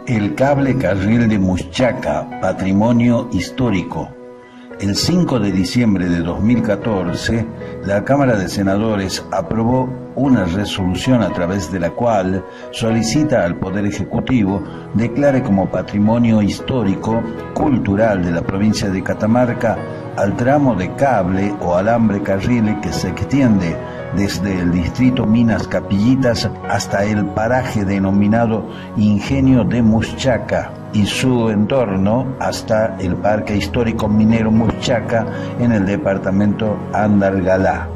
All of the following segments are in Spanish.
El cable carril de Muxchaca, patrimonio histórico. El 5 de diciembre de 2014, la Cámara de Senadores aprobó una resolución a través de la cual solicita al Poder Ejecutivo declare como patrimonio histórico cultural de la provincia de Catamarca al tramo de cable o alambre carril que se extiende desde el distrito Minas Capillitas hasta el paraje denominado Ingenio de Muxchaca y su entorno hasta el Parque Histórico Minero Muxchaca en el departamento Andalgalá.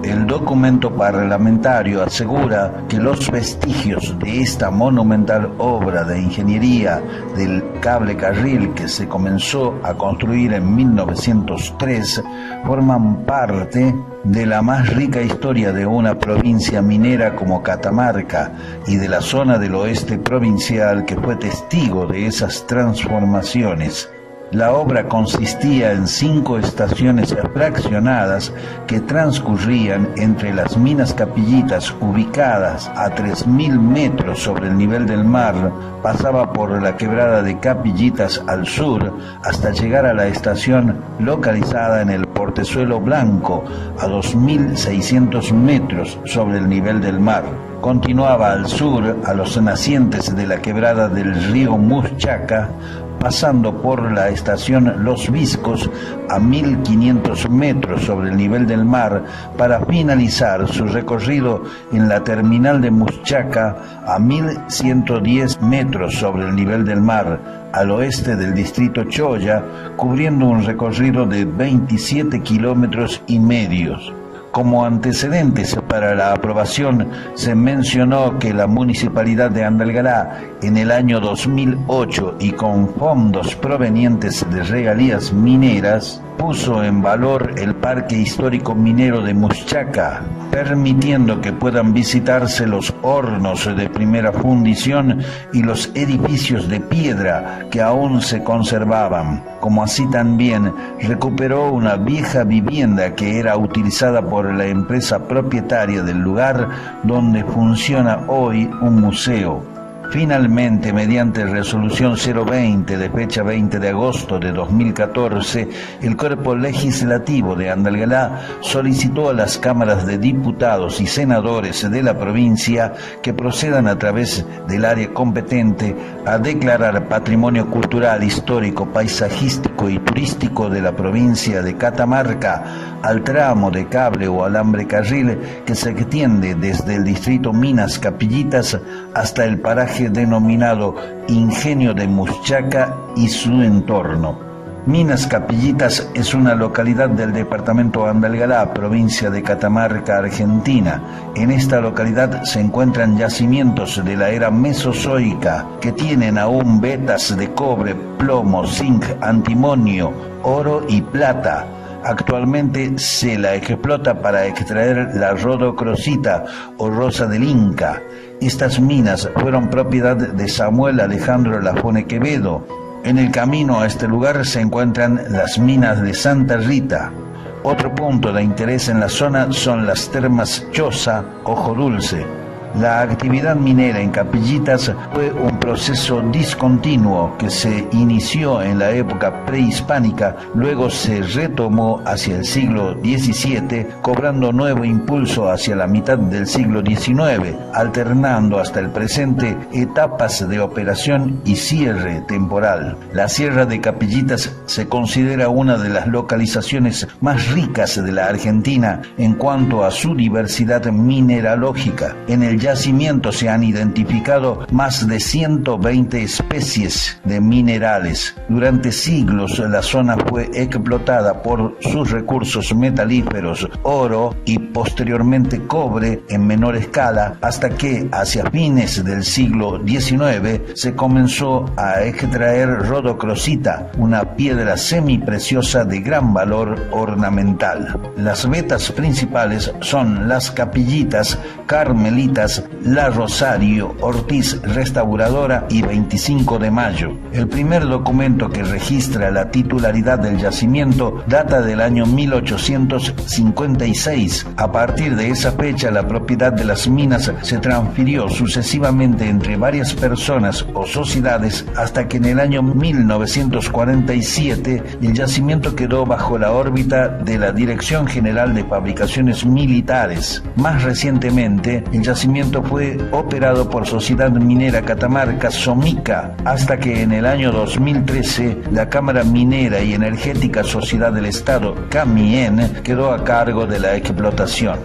El documento parlamentario asegura que los vestigios de esta monumental obra de ingeniería del cable carril que se comenzó a construir en 1903 forman parte de la más rica historia de una provincia minera como Catamarca y de la zona del oeste provincial que fue testigo de esas transformaciones. La obra consistía en 5 estaciones fraccionadas que transcurrían entre las Minas Capillitas ubicadas a 3.000 metros sobre el nivel del mar, pasaba por la quebrada de Capillitas al sur hasta llegar a la estación localizada en el Portezuelo Blanco a 2.600 metros sobre el nivel del mar. Continuaba al sur a los nacientes de la quebrada del río Muxchaca, pasando por la estación Los Viscos a 1.500 metros sobre el nivel del mar para finalizar su recorrido en la terminal de Muxchaca a 1.110 metros sobre el nivel del mar, al oeste del distrito Choya, cubriendo un recorrido de 27 kilómetros y medio. Como antecedentes para la aprobación, se mencionó que la Municipalidad de Andalgalá, en el año 2008 y con fondos provenientes de regalías mineras, puso en valor el Parque Histórico Minero de Muxchaca, permitiendo que puedan visitarse los hornos de primera fundición y los edificios de piedra que aún se conservaban, como así también recuperó una vieja vivienda que era utilizada por la empresa propietaria del lugar donde funciona hoy un museo. Finalmente, mediante resolución 020 de fecha 20 de agosto de 2014, el Cuerpo Legislativo de Andalgalá solicitó a las cámaras de diputados y senadores de la provincia que procedan a través del área competente a declarar patrimonio cultural, histórico, paisajístico y turístico de la provincia de Catamarca al tramo de cable o alambre carril que se extiende desde el distrito Minas Capillitas hasta el paraje denominado Ingenio de Muxchaca y su entorno. Minas Capillitas es una localidad del departamento Andalgalá, provincia de Catamarca, Argentina. En esta localidad se encuentran yacimientos de la era mesozoica que tienen aún vetas de cobre, plomo, zinc, antimonio, oro y plata. Actualmente se la explota para extraer la rodocrosita o rosa del Inca. Estas minas fueron propiedad de Samuel Alejandro Lafone Quevedo. En el camino a este lugar se encuentran las minas de Santa Rita. Otro punto de interés en la zona son las termas Choza, Ojo Dulce. La actividad minera en Capillitas fue un proceso discontinuo que se inició en la época prehispánica, luego se retomó hacia el siglo XVII, cobrando nuevo impulso hacia la mitad del siglo XIX, alternando hasta el presente etapas de operación y cierre temporal. La Sierra de Capillitas se considera una de las localizaciones más ricas de la Argentina en cuanto a su diversidad mineralógica. En el yacimiento se han identificado más de 120 especies de minerales. Durante siglos la zona fue explotada por sus recursos metalíferos, oro y posteriormente cobre en menor escala, hasta que hacia fines del siglo XIX se comenzó a extraer rodocrosita, una piedra semipreciosa de gran valor ornamental. Las vetas principales son las Capillitas, Carmelitas, mineras La Rosario, Ortiz Restauradora y 25 de Mayo. El primer documento que registra la titularidad del yacimiento data del año 1856. A partir de esa fecha, la propiedad de las minas se transfirió sucesivamente entre varias personas o sociedades hasta que en el año 1947 el yacimiento quedó bajo la órbita de la Dirección General de Fabricaciones Militares. Más recientemente, el yacimiento fue operado por Sociedad Minera Catamarca, SOMICA, hasta que en el año 2013 la Cámara Minera y Energética Sociedad del Estado, CAMIEN, quedó a cargo de la explotación.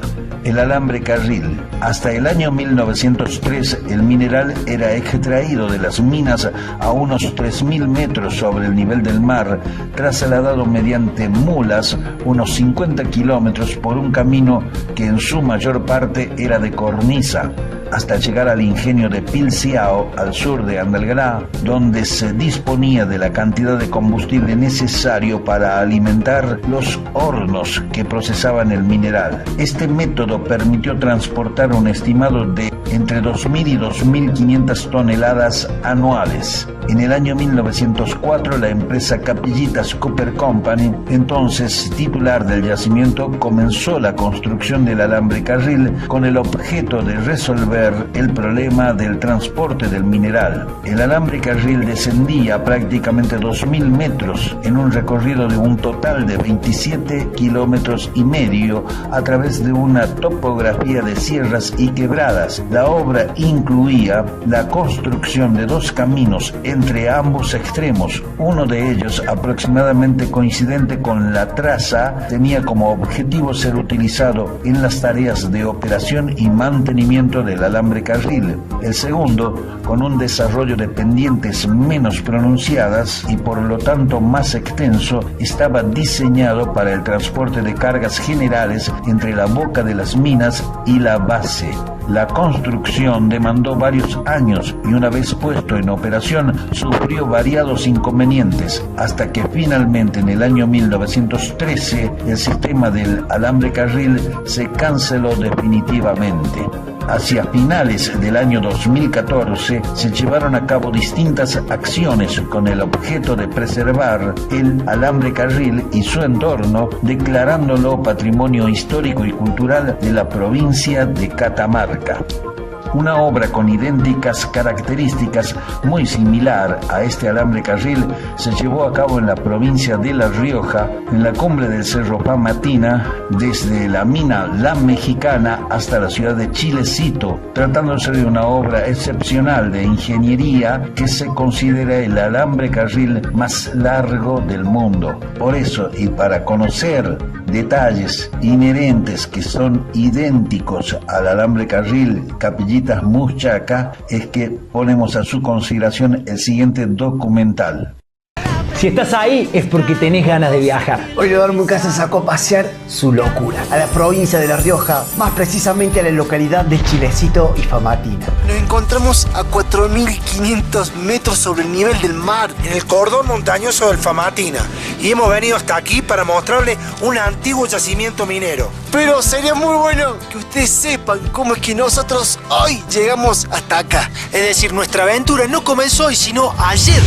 El alambre carril. Hasta el año 1903 el mineral era extraído de las minas a unos 3.000 metros sobre el nivel del mar, trasladado mediante mulas unos 50 kilómetros por un camino que en su mayor parte era de cornisa, hasta llegar al ingenio de Pilciao, al sur de Andalgalá, donde se disponía de la cantidad de combustible necesario para alimentar los hornos que procesaban el mineral. Este método permitió transportar un estimado de entre 2.000 y 2.500 toneladas anuales. En el año 1904, la empresa Capillitas Copper Company, entonces titular del yacimiento, comenzó la construcción del alambre carril con el objeto de resolver el problema del transporte del mineral. El alambre carril descendía prácticamente 2.000 metros en un recorrido de un total de 27 kilómetros y medio a través de una topografía de sierras y quebradas. La obra incluía la construcción de dos caminos entre ambos extremos. Uno de ellos, aproximadamente coincidente con la traza, tenía como objetivo ser utilizado en las tareas de operación y mantenimiento del alambre carril. El segundo, con un desarrollo de pendientes menos pronunciadas y por lo tanto más extenso, estaba diseñado para el transporte de cargas generales entre la boca de las minas y la base. La construcción demandó varios años y una vez puesto en operación sufrió variados inconvenientes hasta que finalmente en el año 1913 el sistema del alambre carril se canceló definitivamente. Hacia finales del año 2014 se llevaron a cabo distintas acciones con el objeto de preservar el alambre carril y su entorno, declarándolo Patrimonio Histórico y Cultural de la provincia de Catamarca. Una obra con idénticas características, muy similar a este alambre carril, se llevó a cabo en la provincia de La Rioja, en la cumbre del Cerro Famatina, desde la mina La Mexicana hasta la ciudad de Chilecito, tratándose de una obra excepcional de ingeniería que se considera el alambre carril más largo del mundo. Por eso, y para conocer detalles inherentes que son idénticos al alambre carril Capillitas Muchaca, es que ponemos a su consideración el siguiente documental. Si estás ahí es porque tenés ganas de viajar. Hoy Leonardo Mucasa sacó a pasear su locura a la provincia de La Rioja, más precisamente a la localidad de Chilecito y Famatina. Nos encontramos a 4.500 metros sobre el nivel del mar, en el cordón montañoso del Famatina, y hemos venido hasta aquí para mostrarles un antiguo yacimiento minero. Pero sería muy bueno que ustedes sepan cómo es que nosotros hoy llegamos hasta acá. Es decir, nuestra aventura no comenzó hoy, sino ayer.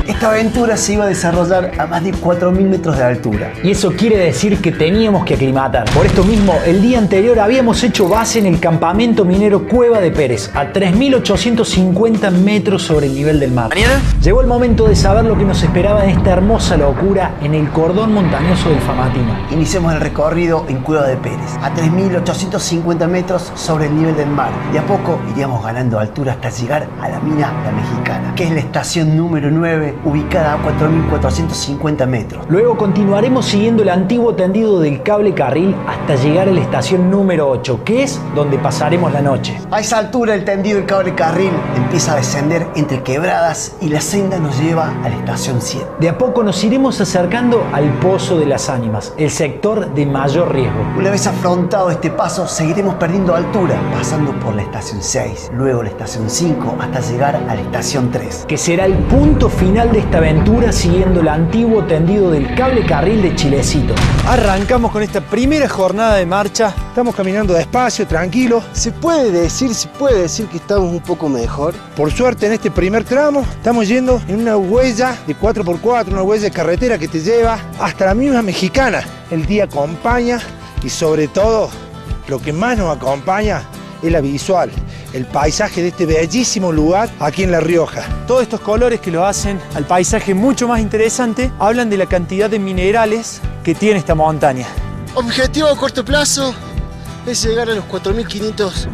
Esta aventura se iba a desarrollar a más de 4.000 metros de altura. Y eso quiere decir que teníamos que aclimatar. Por esto mismo, el día anterior habíamos hecho base en el campamento minero Cueva de Pérez, a 3.850 metros sobre el nivel del mar. ¿Mañana? Llegó el momento de saber lo que nos esperaba en esta hermosa locura en el cordón montañoso del Famatina. Iniciamos el recorrido en Cueva de Pérez, a 3.850 metros sobre el nivel del mar. De a poco iríamos ganando altura hasta llegar a la mina La Mexicana, que es la estación número 9, ubicada a 4.450 metros. Luego continuaremos siguiendo el antiguo tendido del cable carril hasta llegar a la estación número 8, que es donde pasaremos la noche. A esa altura el tendido del cable carril empieza a descender entre quebradas y la senda nos lleva a la estación 7. De a poco nos iremos acercando al Pozo de las Ánimas, el sector de mayor riesgo. Una vez afrontado este paso, seguiremos perdiendo altura, pasando por la estación 6, luego la estación 5, hasta llegar a la estación 3. Que será el punto final final de esta aventura siguiendo el antiguo tendido del cable carril de Chilecito. Arrancamos con esta primera jornada de marcha. Estamos caminando despacio, tranquilo. Se puede decir que estamos un poco mejor. Por suerte en este primer tramo estamos yendo en una huella de 4x4, una huella de carretera que te lleva hasta la misma Mexicana. El día acompaña y sobre todo lo que más nos acompaña es la visual, el paisaje de este bellísimo lugar aquí en La Rioja. Todos estos colores que lo hacen al paisaje mucho más interesante hablan de la cantidad de minerales que tiene esta montaña. Objetivo a corto plazo es llegar a los 4.500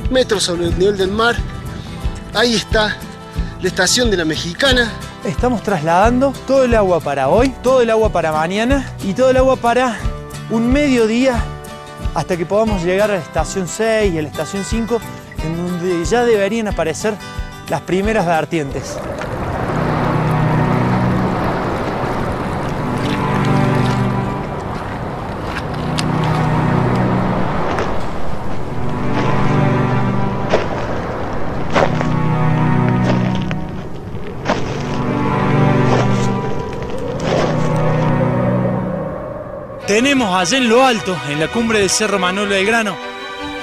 metros sobre el nivel del mar. Ahí está la estación de la Mexicana. Estamos trasladando todo el agua para hoy, todo el agua para mañana y todo el agua para un mediodía hasta que podamos llegar a la estación 6 y a la estación 5, en donde ya deberían aparecer las primeras vertientes. Tenemos allá en lo alto, en la cumbre del Cerro Manuel Belgrano,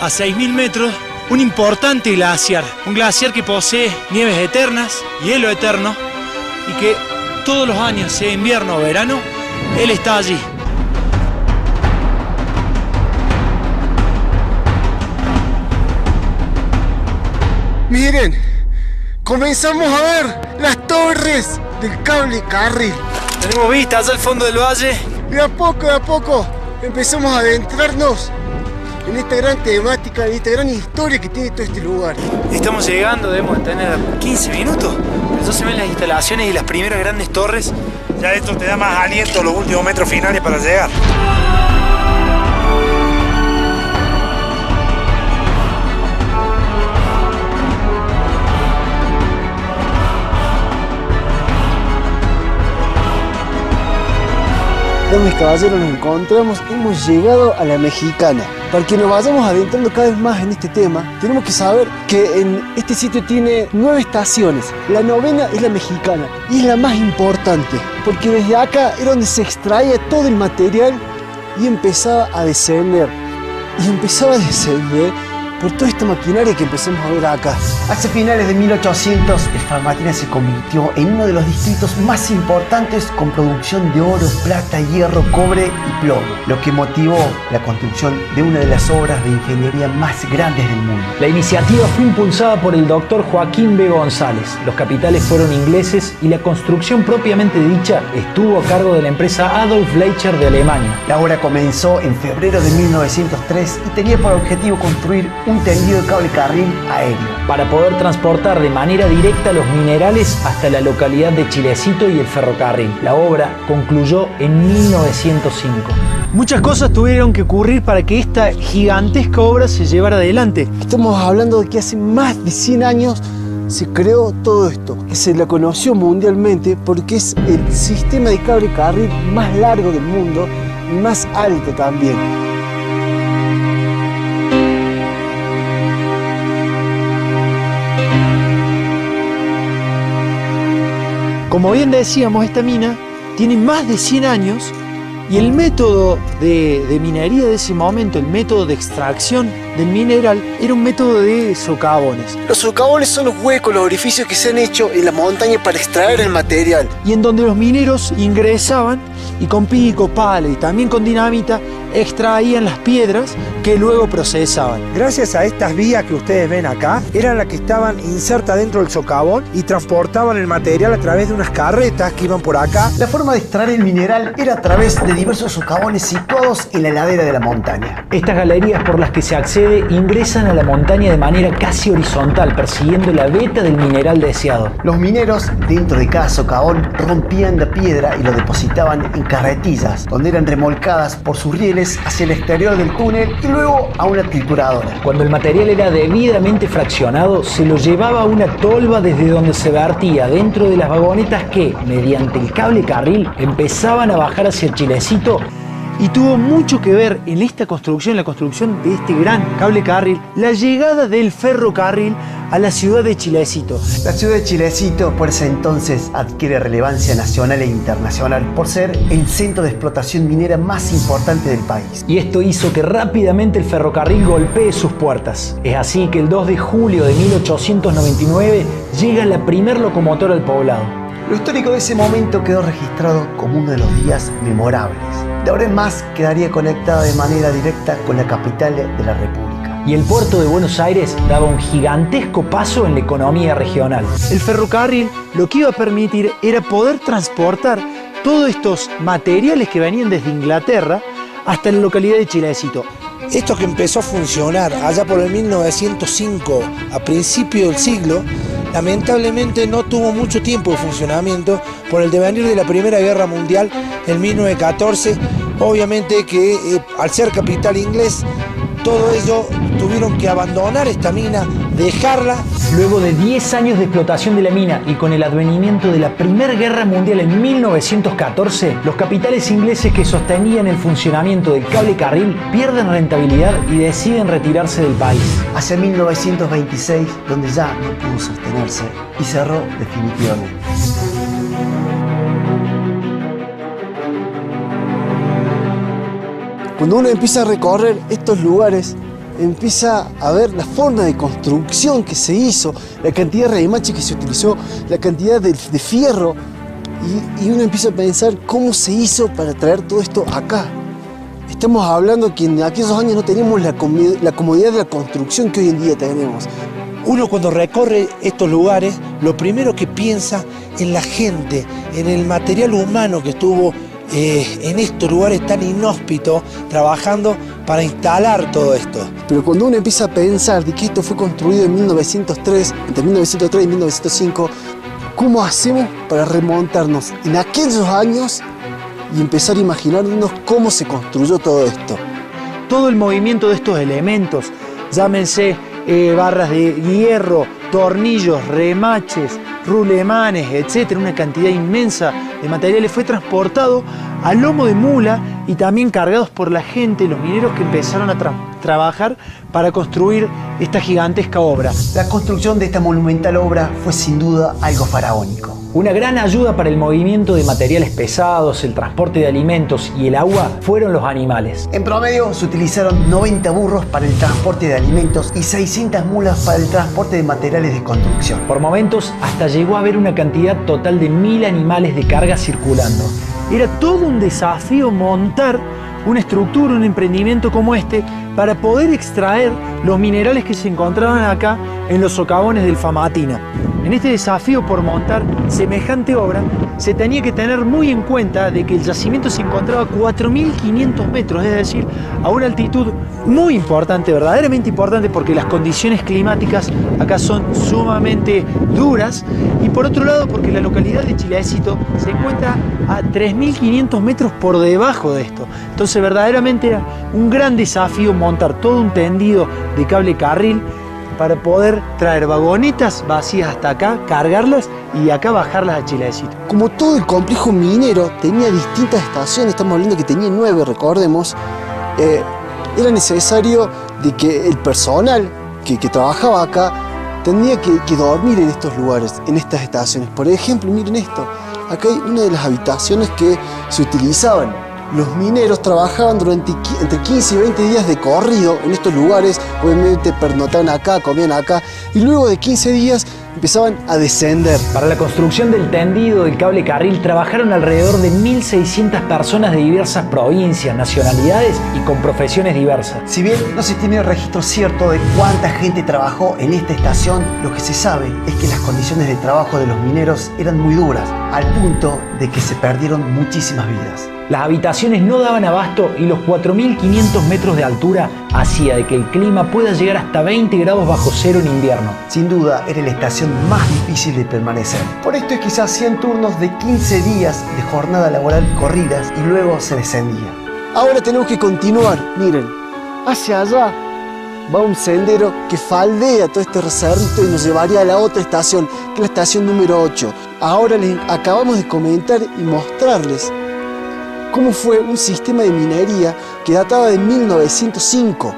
a 6.000 metros, un importante glaciar. Un glaciar que posee nieves eternas, hielo eterno, y que todos los años, sea invierno o verano, él está allí. Miren, comenzamos a ver las torres del cable carril. Tenemos vista allá al fondo del valle. De a poco empezamos a adentrarnos en esta gran temática, en esta gran historia que tiene todo este lugar. Estamos llegando, debemos tener 15 minutos. Pero ya se ven las instalaciones y las primeras grandes torres. Ya esto te da más aliento los últimos metros finales para llegar. Mis caballeros, nos encontramos, hemos llegado a la Mexicana. Para que nos vayamos adentrando cada vez más en este tema, tenemos que saber que en este sitio tiene 9 estaciones. La 9ª es la Mexicana y es la más importante, porque desde acá era donde se extraía todo el material y empezaba a descender. Por toda esta maquinaria que empezamos a ver acá. Hacia finales de 1800, el Famatina se convirtió en uno de los distritos más importantes con producción de oro, plata, hierro, cobre y plomo, lo que motivó la construcción de una de las obras de ingeniería más grandes del mundo. La iniciativa fue impulsada por el doctor Joaquín B. González. Los capitales fueron ingleses y la construcción propiamente dicha estuvo a cargo de la empresa Adolf Fleischer de Alemania. La obra comenzó en febrero de 1903 y tenía por objetivo construir un tendido de cable carril aéreo para poder transportar de manera directa los minerales hasta la localidad de Chilecito y el ferrocarril. La obra concluyó en 1905. Muchas cosas tuvieron que ocurrir para que esta gigantesca obra se llevara adelante. Estamos hablando de que hace más de 100 años se creó todo esto, que se la conoció mundialmente porque es el sistema de cable carril más largo del mundo y más alto también. Como bien decíamos, esta mina tiene más de 100 años y el método de minería de ese momento, el método de extracción del mineral, era un método de socavones. Los socavones son los huecos, los orificios que se han hecho en la montaña para extraer el material. Y en donde los mineros ingresaban y con pico, pala y también con dinamita extraían las piedras que luego procesaban. Gracias a estas vías que ustedes ven acá, eran las que estaban insertas dentro del socavón y transportaban el material a través de unas carretas que iban por acá. La forma de extraer el mineral era a través de diversos socavones situados en la ladera de la montaña. Estas galerías por las que se accede ingresan a la montaña de manera casi horizontal, persiguiendo la veta del mineral deseado. Los mineros, dentro de cada socavón, rompían la piedra y lo depositaban en carretillas, donde eran remolcadas por sus rieles hacia el exterior del túnel y luego a una trituradora. Cuando el material era debidamente fraccionado, se lo llevaba a una tolva desde donde se vertía dentro de las vagonetas que, mediante el cable carril, empezaban a bajar hacia Chilecito. Y tuvo mucho que ver en esta construcción, la construcción de este gran cable carril, la llegada del ferrocarril a la ciudad de Chilecito. La ciudad de Chilecito por ese entonces adquiere relevancia nacional e internacional por ser el centro de explotación minera más importante del país. Y esto hizo que rápidamente el ferrocarril golpee sus puertas. Es así que el 2 de julio de 1899 llega la primer locomotora al poblado. Lo histórico de ese momento quedó registrado como uno de los días memorables. De ahora en más quedaría conectada de manera directa con la capital de la República. Y el puerto de Buenos Aires daba un gigantesco paso en la economía regional. El ferrocarril lo que iba a permitir era poder transportar todos estos materiales que venían desde Inglaterra hasta la localidad de Chilecito. Esto que empezó a funcionar allá por el 1905, a principio del siglo, lamentablemente no tuvo mucho tiempo de funcionamiento por el devenir de la Primera Guerra Mundial en 1914. Obviamente que al ser capital inglés, todo ello tuvieron que abandonar esta mina, dejarla. Luego de 10 años de explotación de la mina y con el advenimiento de la Primera Guerra Mundial en 1914, los capitales ingleses que sostenían el funcionamiento del cable carril pierden rentabilidad y deciden retirarse del país. Hacia 1926, donde ya no pudo sostenerse y cerró definitivamente. Cuando uno empieza a recorrer estos lugares, empieza a ver la forma de construcción que se hizo, la cantidad de remache que se utilizó, la cantidad de fierro, y uno empieza a pensar cómo se hizo para traer todo esto acá. Estamos hablando que en aquellos años no teníamos la comodidad de la construcción que hoy en día tenemos. Uno cuando recorre estos lugares, lo primero que piensa en la gente, en el material humano que estuvo en estos lugares tan inhóspitos, trabajando para instalar todo esto. Pero cuando uno empieza a pensar de que esto fue construido en 1903, entre 1903 y 1905, ¿cómo hacemos para remontarnos en aquellos años y empezar a imaginarnos cómo se construyó todo esto? Todo el movimiento de estos elementos, llámense barras de hierro, tornillos, remaches, rulemanes, etcétera, una cantidad inmensa de materiales fue transportado a lomo de mula y también cargados por la gente, los mineros que empezaron a trabajar para construir esta gigantesca obra. La construcción de esta monumental obra fue sin duda algo faraónico. Una gran ayuda para el movimiento de materiales pesados, el transporte de alimentos y el agua fueron los animales. En promedio se utilizaron 90 burros para el transporte de alimentos y 600 mulas para el transporte de materiales de construcción. Por momentos hasta llegó a haber una cantidad total de 1000 animales de carga circulando. Era todo un desafío montar una estructura, un emprendimiento como este para poder extraer los minerales que se encontraban acá en los socavones del Famatina. En este desafío por montar semejante obra, se tenía que tener muy en cuenta de que el yacimiento se encontraba a 4.500 metros, es decir, a una altitud muy importante, verdaderamente importante, porque las condiciones climáticas acá son sumamente duras, y por otro lado porque la localidad de Chilecito se encuentra a 3.500 metros por debajo de esto. Entonces verdaderamente era un gran desafío montar todo un tendido de cable carril para poder traer vagonetas vacías hasta acá, cargarlas y acá bajarlas a Chilecito. Como todo el complejo minero tenía distintas estaciones, estamos hablando que tenía 9, recordemos, era necesario de que el personal que trabajaba acá tenía que dormir en estos lugares, en estas estaciones. Por ejemplo, miren esto, acá hay una de las habitaciones que se utilizaban. Los mineros trabajaban durante entre 15 y 20 días de corrido en estos lugares, obviamente pernotaban acá, comían acá, y luego de 15 días empezaban a descender. Para la construcción del tendido del cable carril trabajaron alrededor de 1.600 personas de diversas provincias, nacionalidades y con profesiones diversas. Si bien no se tiene registro cierto de cuánta gente trabajó en esta estación, lo que se sabe es que las condiciones de trabajo de los mineros eran muy duras, al punto de que se perdieron muchísimas vidas. Las habitaciones no daban abasto y los 4.500 metros de altura hacía de que el clima pueda llegar hasta 20 grados bajo cero en invierno. Sin duda era la estación más difícil de permanecer. Por esto es que se hacían turnos de 15 días de jornada laboral corridas y luego se descendía. Ahora tenemos que continuar, miren, hacia allá va un sendero que faldea todo este recerrito y nos llevaría a la otra estación, que es la estación número 8. Ahora les acabamos de comentar y mostrarles cómo fue un sistema de minería que databa de 1905.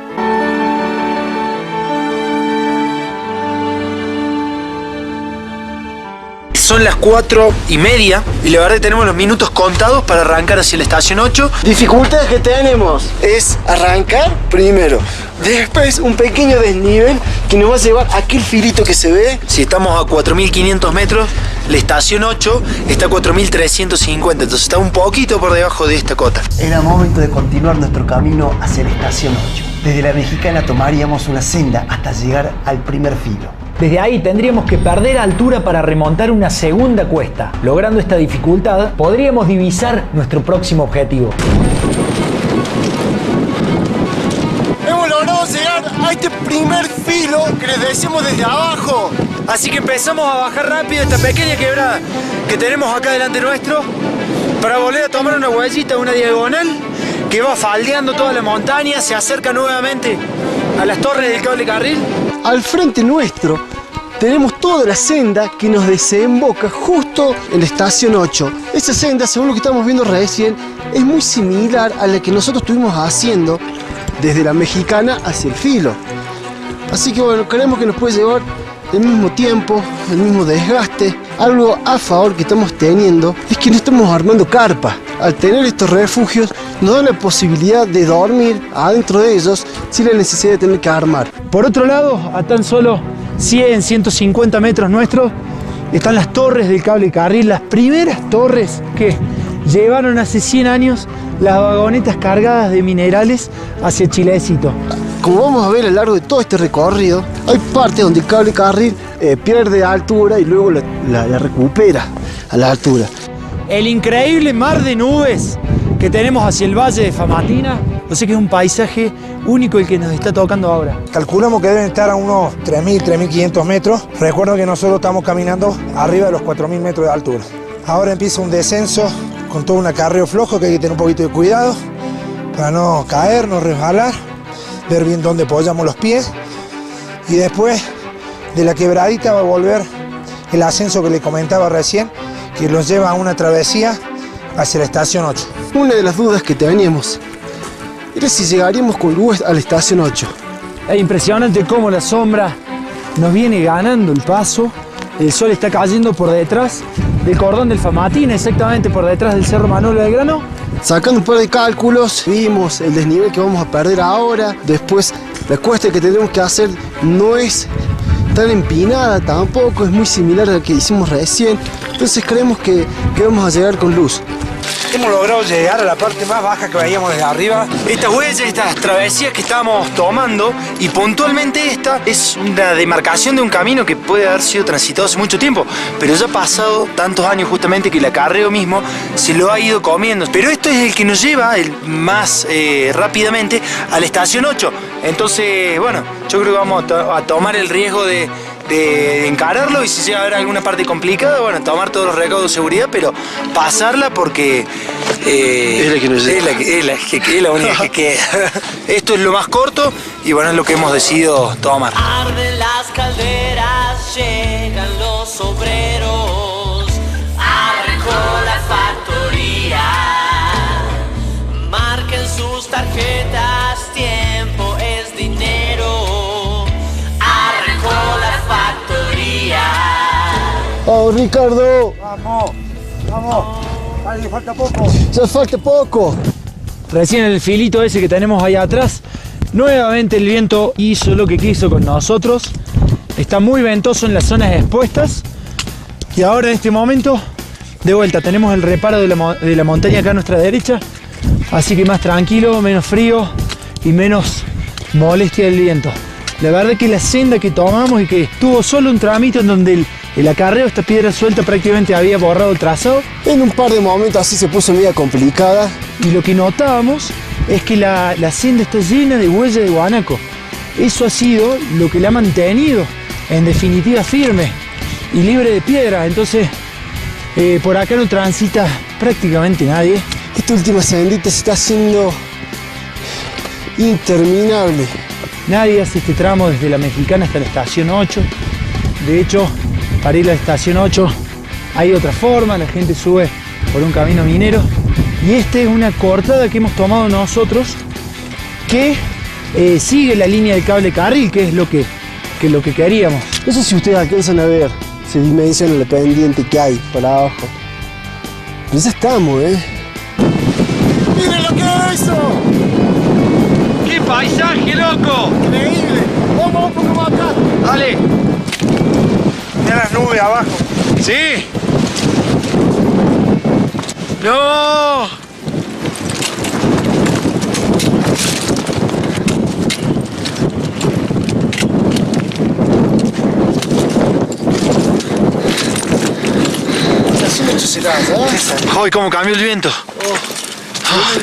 Son las 4:30 y la verdad que tenemos los minutos contados para arrancar hacia la estación 8. Dificultades que tenemos es arrancar primero, después un pequeño desnivel que nos va a llevar a aquel filito que se ve. Si estamos a 4.500 metros, la estación 8 está a 4.350, entonces está un poquito por debajo de esta cota. Era momento de continuar nuestro camino hacia la estación 8. Desde la Mexicana tomaríamos una senda hasta llegar al primer filo. Desde ahí tendríamos que perder altura para remontar una segunda cuesta. Logrando esta dificultad, podríamos divisar nuestro próximo objetivo. Hemos logrado llegar a este primer filo que les decimos desde abajo. Así que empezamos a bajar rápido esta pequeña quebrada que tenemos acá delante nuestro para volver a tomar una huellita, una diagonal que va faldeando toda la montaña, se acerca nuevamente a las torres del cable carril. Al frente nuestro tenemos toda la senda que nos desemboca justo en la estación 8. Esa senda, según lo que estamos viendo recién, es muy similar a la que nosotros estuvimos haciendo desde la Mexicana hacia el filo. Así que bueno, creemos que nos puede llevar el mismo tiempo, el mismo desgaste. Algo a favor que estamos teniendo es que no estamos armando carpa. Al tener estos refugios nos dan la posibilidad de dormir adentro de ellos sin la necesidad de tener que armar. Por otro lado, a tan solo 100, 150 metros nuestros, están las torres del cable carril, las primeras torres que llevaron hace 100 años las vagonetas cargadas de minerales hacia Chilecito. Como vamos a ver a lo largo de todo este recorrido, hay partes donde el cable carril pierde altura y luego la recupera a la altura. El increíble mar de nubes que tenemos hacia el valle de Famatina, no sé, que es un paisaje único el que nos está tocando ahora. Calculamos que deben estar a unos 3.000, 3.500 metros. Recuerdo que nosotros estamos caminando arriba de los 4.000 metros de altura. Ahora empieza un descenso con todo un acarreo flojo que hay que tener un poquito de cuidado para no caer, no resbalar, ver bien dónde apoyamos los pies. Y después de la quebradita va a volver el ascenso que le comentaba recién, que nos lleva a una travesía hacia la estación 8. Una de las dudas que teníamos era si llegaríamos con luz a la estación 8. Es impresionante cómo la sombra nos viene ganando el paso. El sol está cayendo por detrás del cordón del Famatina, exactamente por detrás del Cerro Manuel Belgrano. Sacando un par de cálculos, vimos el desnivel que vamos a perder ahora. Después, la cuesta que tenemos que hacer no es tan empinada tampoco, es muy similar a la que hicimos recién. Entonces creemos que vamos a llegar con luz. Hemos logrado llegar a la parte más baja que veíamos desde arriba. Estas huellas, estas travesías que estábamos tomando, y puntualmente esta es una demarcación de un camino que puede haber sido transitado hace mucho tiempo, pero ya ha pasado tantos años justamente que el acarreo mismo se lo ha ido comiendo. Pero esto es el que nos lleva más rápidamente a la estación 8. Entonces, bueno, yo creo que vamos a tomar el riesgo de encararlo, y si llega a haber alguna parte complicada, bueno, tomar todos los recaudos de seguridad, pero pasarla porque es la única que queda. Esto es lo más corto y bueno, es lo que hemos decidido tomar. Arden las calderas, llegan los obreros, arrancó la factoría, marquen sus tarjetas, tiempo es dinero, arrancó la factoría. ¡Vamos, Ricardo! ¡Vamos! ¡Vale, falta poco! ¡Ya falta poco! Recién el filito ese que tenemos ahí atrás, nuevamente el viento hizo lo que quiso con nosotros. Está muy ventoso en las zonas expuestas. Y ahora en este momento, de vuelta, tenemos el reparo de la montaña acá a nuestra derecha. Así que más tranquilo, menos frío y menos molestia del viento. La verdad que la senda que tomamos y que tuvo solo un tramito en donde el acarreo, esta piedra suelta, prácticamente había borrado el trazado. En un par de momentos así se puso media complicada. Y lo que notábamos es que la senda está llena de huellas de guanaco. Eso ha sido lo que la ha mantenido, en definitiva, firme y libre de piedra. Entonces, por acá no transita prácticamente nadie. Esta última sendita se está haciendo interminable. Nadie hace este tramo desde la Mexicana hasta la estación 8. De hecho, para ir a la estación 8 hay otra forma, la gente sube por un camino minero. Y esta es una cortada que hemos tomado nosotros que sigue la línea del cable carril, que es lo que queríamos. No sé si ustedes alcanzan a ver se dimensiona la pendiente que hay para abajo. Pero ya estamos, ¡Miren lo que hizo! ¡Qué paisaje, loco! ¡Increíble! Vamos un poco más acá. Dale. Mira las nubes abajo. Sí. No. Estación 8 será, ¿sabes? Ay, cómo cambió el viento.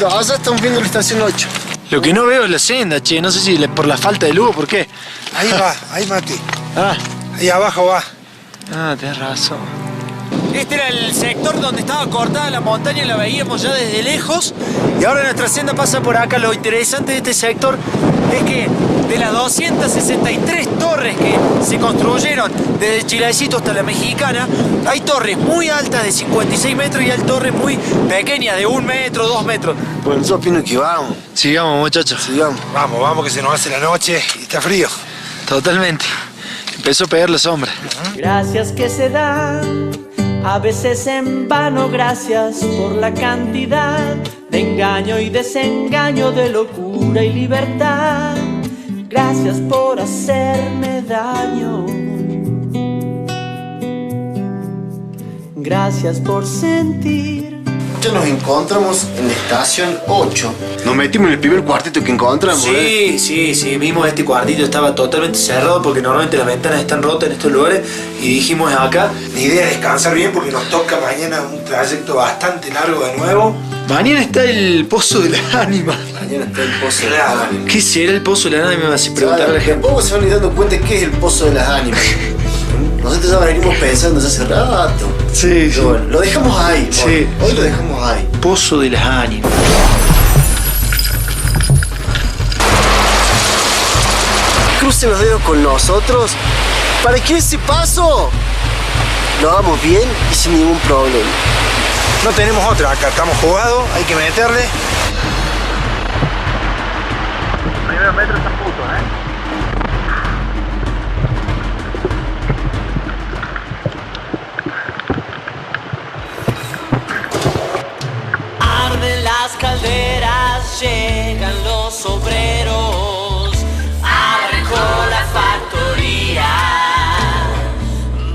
Allá estamos viendo la estación 8. Lo que no veo es la senda, che. No sé si por la falta de luz o por qué. Ahí va, ahí Mati. Ah, Ahí abajo va. tenés razón. Este era el sector donde estaba cortada la montaña, la veíamos ya desde lejos. Y ahora nuestra senda pasa por acá. Lo interesante de este sector es que de las 263 torres que se construyeron desde Chilecito hasta la Mexicana, hay torres muy altas de 56 metros y hay torres muy pequeñas de 1 metro, 2 metros. Bueno, yo opino que vamos. Sigamos, muchachos. Sigamos. Vamos, que se nos hace la noche y está frío. Totalmente. Empezó a pegar la sombra. Gracias que se dan, a veces en vano, gracias por la cantidad de engaño y desengaño, de locura y libertad. Gracias por hacerme daño. Gracias por sentir. Ya nos encontramos en la estación 8. Nos metimos en el primer cuartito que encontramos. Sí, vimos este cuartito, estaba totalmente cerrado porque normalmente las ventanas están rotas en estos lugares y dijimos acá. La idea es descansar bien porque nos toca mañana un trayecto bastante largo de nuevo. Mañana está el Pozo de las Ánimas. Mañana está el Pozo de las Ánimas. ¿Qué será el Pozo de las Ánimas? Se preguntará a la gente. Tampoco se van a ir dando cuenta qué es el Pozo de las Ánimas. Nosotros ya venimos pensando desde hace rato. Sí, Pero bueno, lo dejamos ahí. Sí. Hoy lo dejamos ahí. Pozo de las Ánimas. Cruce los dedos con nosotros para que ese paso lo hagamos bien y sin ningún problema. No tenemos otra acá, estamos jugados, hay que meterle. Los primeros metros están putos, Arden las calderas, llegan los obreros, arrancó la factoría.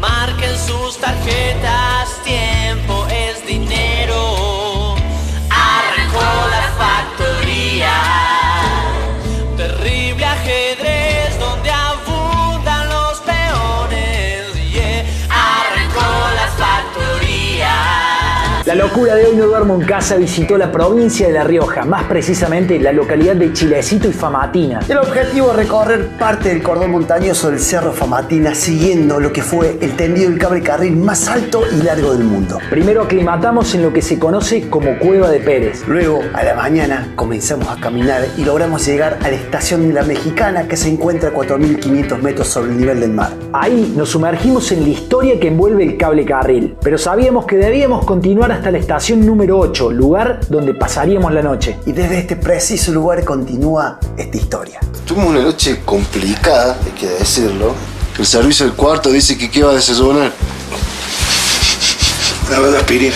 Marquen sus tarjetas, tiempo es dinero. Arrancó la factoría. Terrible ajedrez donde abundan los peones. Yeah. Arrancó la factoría. La locura de Hoy No Duermo en Casa visitó la provincia de La Rioja, más precisamente la localidad de Chilecito y Famatina. El objetivo es recorrer parte del cordón montañoso del Cerro Famatina, siguiendo lo que fue el tendido del cable carril más alto y largo del mundo. Primero aclimatamos en lo que se conoce como Cueva de Pérez. Luego, a la mañana, comenzamos a caminar y logramos llegar a la estación de La Mexicana, que se encuentra a 4.500 metros sobre el nivel del mar. Ahí nos sumergimos en la historia que envuelve el cable carril, pero sabíamos que debíamos continuar hasta la estación número 8, lugar donde pasaríamos la noche. Y desde este preciso lugar continúa esta historia. Tuvimos una noche complicada, hay que decirlo. El servicio del cuarto dice que qué va a desayunar. La verdad, aspirina.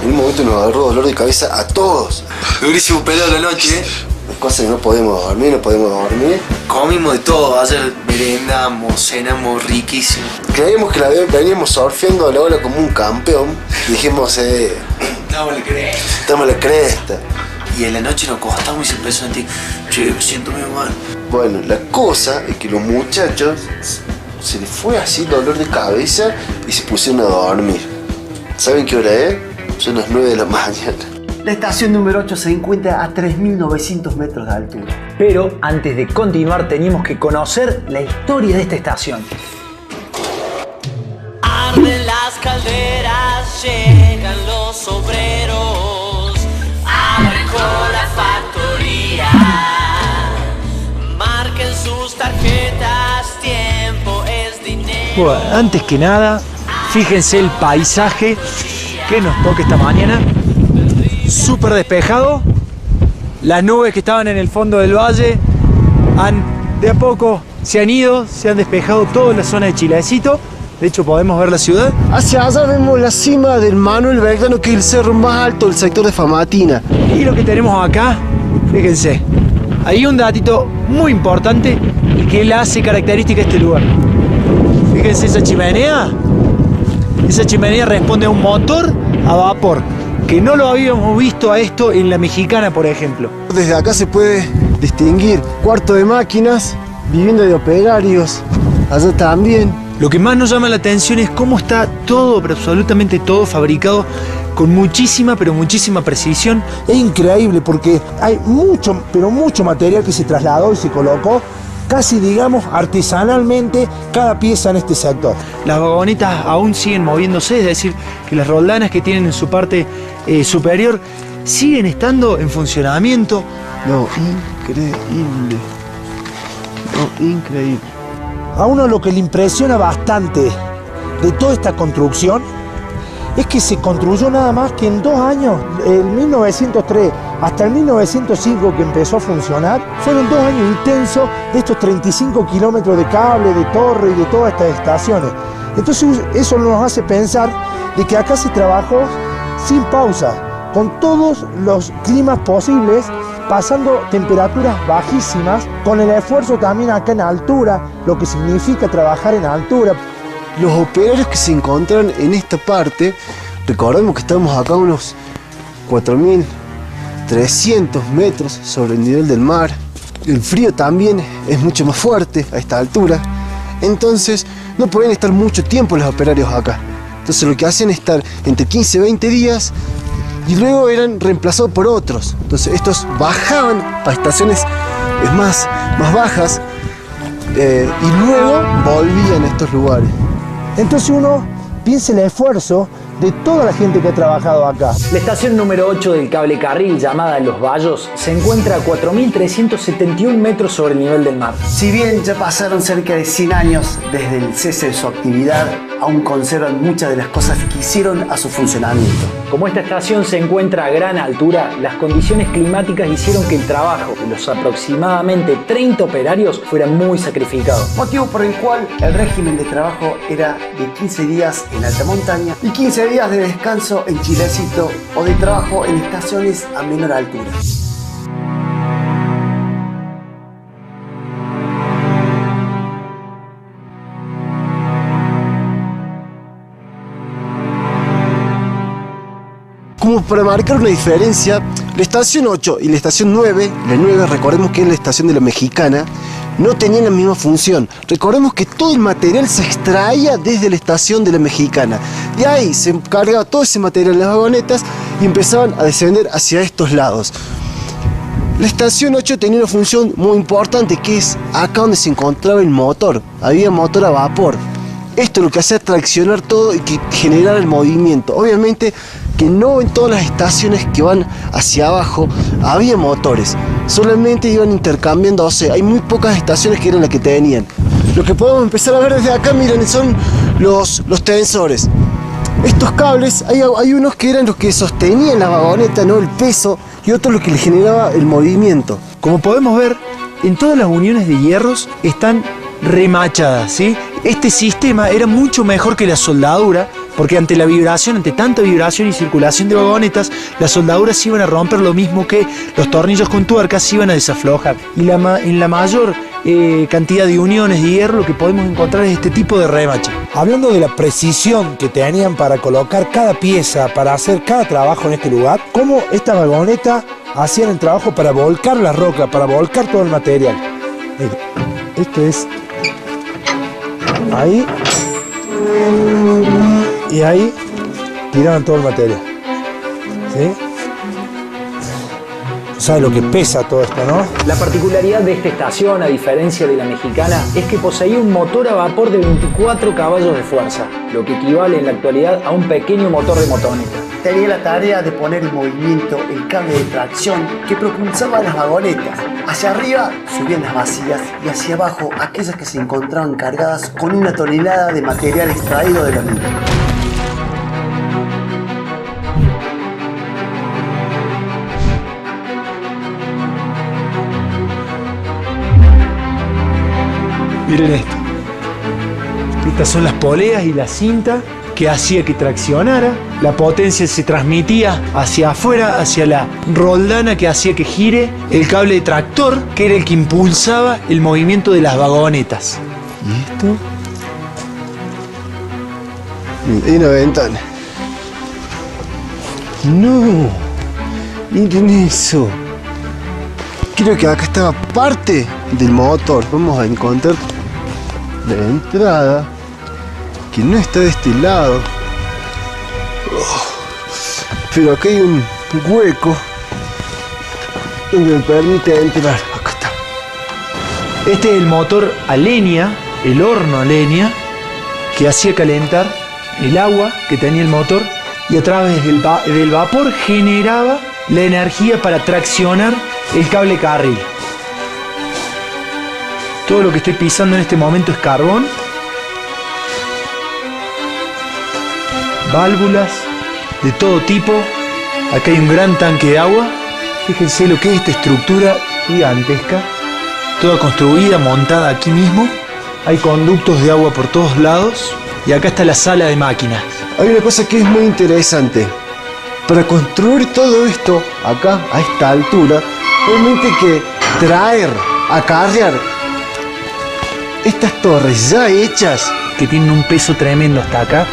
En un momento nos agarró dolor de cabeza a todos. Durísimo pelado la noche, Las cosas que no podemos dormir. Comimos de todo, ayer merendamos, cenamos riquísimo. Creímos que veníamos surfeando a la ola como un campeón. Dijimos, estamos a la cresta. Y en la noche nos acostamos y se empezó a sentir, che, me siento muy mal. Bueno, la cosa es que los muchachos se les fue así el dolor de cabeza y se pusieron a dormir. ¿Saben qué hora es? Son las 9 de la mañana. La estación número 8 se encuentra a 3.900 metros de altura. Pero antes de continuar teníamos que conocer la historia de esta estación. Arden las calderas, llegan los obreros. Arrancó la factoría. Marquen sus tarjetas, tiempo es dinero. Bueno, antes que nada, fíjense el paisaje que nos toca esta mañana. Súper despejado. Las nubes que estaban en el fondo del valle de a poco se han ido, se han despejado toda la zona de Chilecito. De hecho, podemos ver la ciudad. Hacia allá vemos la cima del Manuel Belgrano, que es el cerro más alto del sector de Famatina. Y lo que tenemos acá, fíjense, hay un datito muy importante y que le hace característica a este lugar. Fíjense esa chimenea. Esa chimenea responde a un motor a vapor, que no lo habíamos visto a esto en la Mexicana, por ejemplo. Desde acá se puede distinguir cuarto de máquinas, vivienda de operarios, allá también. Lo que más nos llama la atención es cómo está todo, pero absolutamente todo fabricado con muchísima, pero muchísima precisión. Es increíble porque hay mucho, pero mucho material que se trasladó y se colocó casi, digamos, artesanalmente cada pieza en este sector. Las vagonetas aún siguen moviéndose, es decir, que las roldanas que tienen en su parte superior siguen estando en funcionamiento. No, increíble. No, increíble. A uno lo que le impresiona bastante de toda esta construcción es que se construyó nada más que en 2 años, en 1903 hasta el 1905 que empezó a funcionar. Fueron 2 años intensos de estos 35 kilómetros de cable, de torre y de todas estas estaciones. Entonces eso nos hace pensar de que acá se trabajó sin pausa, con todos los climas posibles, pasando temperaturas bajísimas, con el esfuerzo también acá en altura, lo que significa trabajar en altura. Los operarios que se encuentran en esta parte, recordemos que estamos acá a unos 4.300 metros sobre el nivel del mar. El frío también es mucho más fuerte a esta altura. Entonces no pueden estar mucho tiempo los operarios acá. Entonces lo que hacen es estar entre 15 y 20 días y luego eran reemplazados por otros. Entonces estos bajaban a estaciones más bajas y luego volvían a estos lugares. Entonces uno piensa el esfuerzo de toda la gente que ha trabajado acá. La estación número 8 del cable carril, llamada Los Bayos, se encuentra a 4.371 metros sobre el nivel del mar. Si bien ya pasaron cerca de 100 años desde el cese de su actividad, aún conservan muchas de las cosas que hicieron a su funcionamiento. Como esta estación se encuentra a gran altura, las condiciones climáticas hicieron que el trabajo de los aproximadamente 30 operarios fuera muy sacrificado. Motivo por el cual el régimen de trabajo era de 15 días en alta montaña y 15 días de descanso en Chilecito o de trabajo en estaciones a menor altura. Como para marcar una diferencia, la estación 8 y la estación 9, la 9 recordemos que es la estación de la Mexicana, no tenían la misma función. Recordemos que todo el material se extraía desde la estación de la Mexicana. De ahí se cargaba todo ese material en las vagonetas y empezaban a descender hacia estos lados. La estación 8 tenía una función muy importante, que es acá donde se encontraba el motor. Había motor a vapor. Esto lo que hacía traccionar todo y que generara el movimiento. Obviamente que no en todas las estaciones que van hacia abajo había motores, solamente iban intercambiando, o sea, hay muy pocas estaciones que eran las que tenían. Lo que podemos empezar a ver desde acá, miren, son los tensores. Estos cables, hay unos que eran los que sostenían la vagoneta, ¿no? El peso, y otros los que le generaba el movimiento. Como podemos ver, en todas las uniones de hierros están remachadas, ¿sí? Este sistema era mucho mejor que la soldadura, porque ante la vibración, ante tanta vibración y circulación de vagonetas, las soldaduras se iban a romper, lo mismo que los tornillos con tuercas se iban a desaflojar. Y en la mayor cantidad de uniones de hierro lo que podemos encontrar es este tipo de remache. Hablando de la precisión que tenían para colocar cada pieza, para hacer cada trabajo en este lugar, cómo esta vagoneta hacían el trabajo para volcar la roca, para volcar todo el material. Esto es ahí y ahí tiraban todo el material, ¿sí? ¿Sabe lo que pesa todo esto, no? La particularidad de esta estación, a diferencia de la Mexicana, es que poseía un motor a vapor de 24 caballos de fuerza, lo que equivale en la actualidad a un pequeño motor de motoneta. Tenía la tarea de poner en movimiento el cable de tracción que propulsaba las vagonetas. Hacia arriba subían las vacías y hacia abajo aquellas que se encontraban cargadas con 1 tonelada de material extraído de la mina. Miren esto. Estas son las poleas y la cinta que hacía que traccionara. La potencia se transmitía hacia afuera, hacia la roldana que hacía que gire el cable de tractor, que era el que impulsaba el movimiento de las vagonetas. ¿Y esto? Hay una ventana. No, miren eso. Creo que acá estaba parte del motor. Vamos a encontrar la entrada, que no está de este lado. Pero acá hay un hueco donde me permite entrar. Acá está. Este es el motor a leña, el horno a leña, que hacía calentar el agua que tenía el motor y a través del vapor generaba la energía para traccionar el cable carril. Todo lo que estoy pisando en este momento es carbón. Válvulas de todo tipo. Acá hay un gran tanque de agua. Fíjense lo que es esta estructura gigantesca. Toda construida, montada aquí mismo. Hay conductos de agua por todos lados. Y acá está la sala de máquinas. Hay una cosa que es muy interesante. Para construir todo esto acá, a esta altura, obviamente hay que traer, acarrear estas torres ya hechas, que tienen un peso tremendo hasta acá.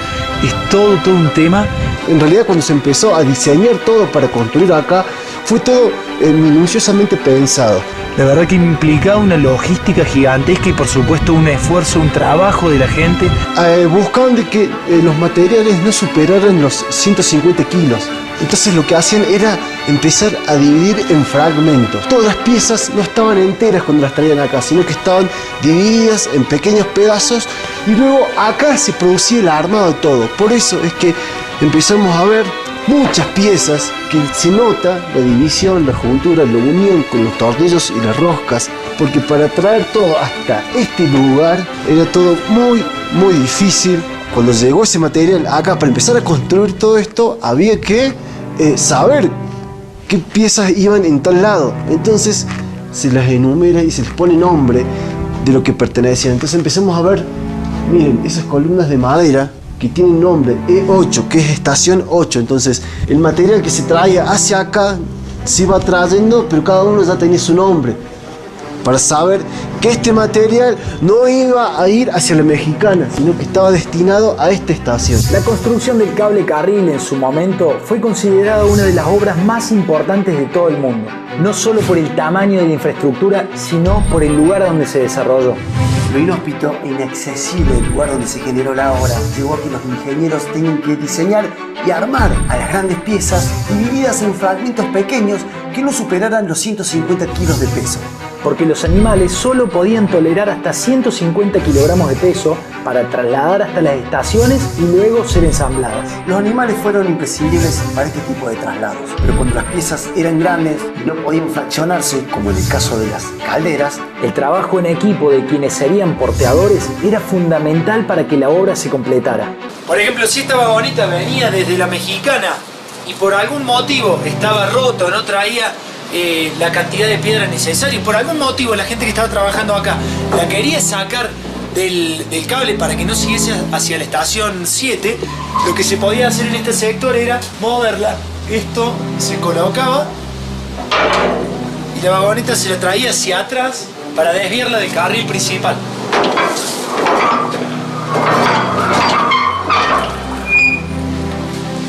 Es todo un tema. En realidad, cuando se empezó a diseñar todo para construir acá, fue todo minuciosamente pensado. La verdad que implicaba una logística gigantesca y por supuesto un esfuerzo, un trabajo de la gente. Buscaban de que los materiales no superaran los 150 kilos. Entonces lo que hacían era empezar a dividir en fragmentos. Todas las piezas no estaban enteras cuando las traían acá, sino que estaban divididas en pequeños pedazos y luego acá se producía el armado de todo. Por eso es que empezamos a ver muchas piezas que se nota la división, la juntura, la unión con los tornillos y las roscas, porque para traer todo hasta este lugar era todo muy difícil. Cuando llegó ese material acá, para empezar a construir todo esto, había que saber qué piezas iban en tal lado. Entonces se las enumera y se les pone nombre de lo que pertenecían. Entonces empezamos a ver, miren, esas columnas de madera que tienen nombre E8, que es estación 8. Entonces el material que se traía hacia acá se iba trayendo, pero cada uno ya tenía su nombre, para saber que este material no iba a ir hacia la Mexicana, sino que estaba destinado a esta estación. La construcción del cable carril en su momento fue considerada una de las obras más importantes de todo el mundo, no solo por el tamaño de la infraestructura, sino por el lugar donde se desarrolló. Lo inhóspito e inaccesible del lugar donde se generó la obra llevó a que los ingenieros tengan que diseñar y armar a las grandes piezas divididas en fragmentos pequeños que no superaran los 150 kilos de peso. Porque los animales solo podían tolerar hasta 150 kilogramos de peso para trasladar hasta las estaciones y luego ser ensambladas. Los animales fueron imprescindibles para este tipo de traslados, pero cuando las piezas eran grandes y no podían fraccionarse, como en el caso de las calderas, el trabajo en equipo de quienes serían porteadores era fundamental para que la obra se completara. Por ejemplo, si esta vagoneta venía desde la Mexicana y por algún motivo estaba roto, no traía la cantidad de piedra necesaria, y por algún motivo la gente que estaba trabajando acá la quería sacar del cable para que no siguiese hacia la estación 7, lo que se podía hacer en este sector era moverla. Esto se colocaba y la vagoneta se la traía hacia atrás para desviarla del carril principal.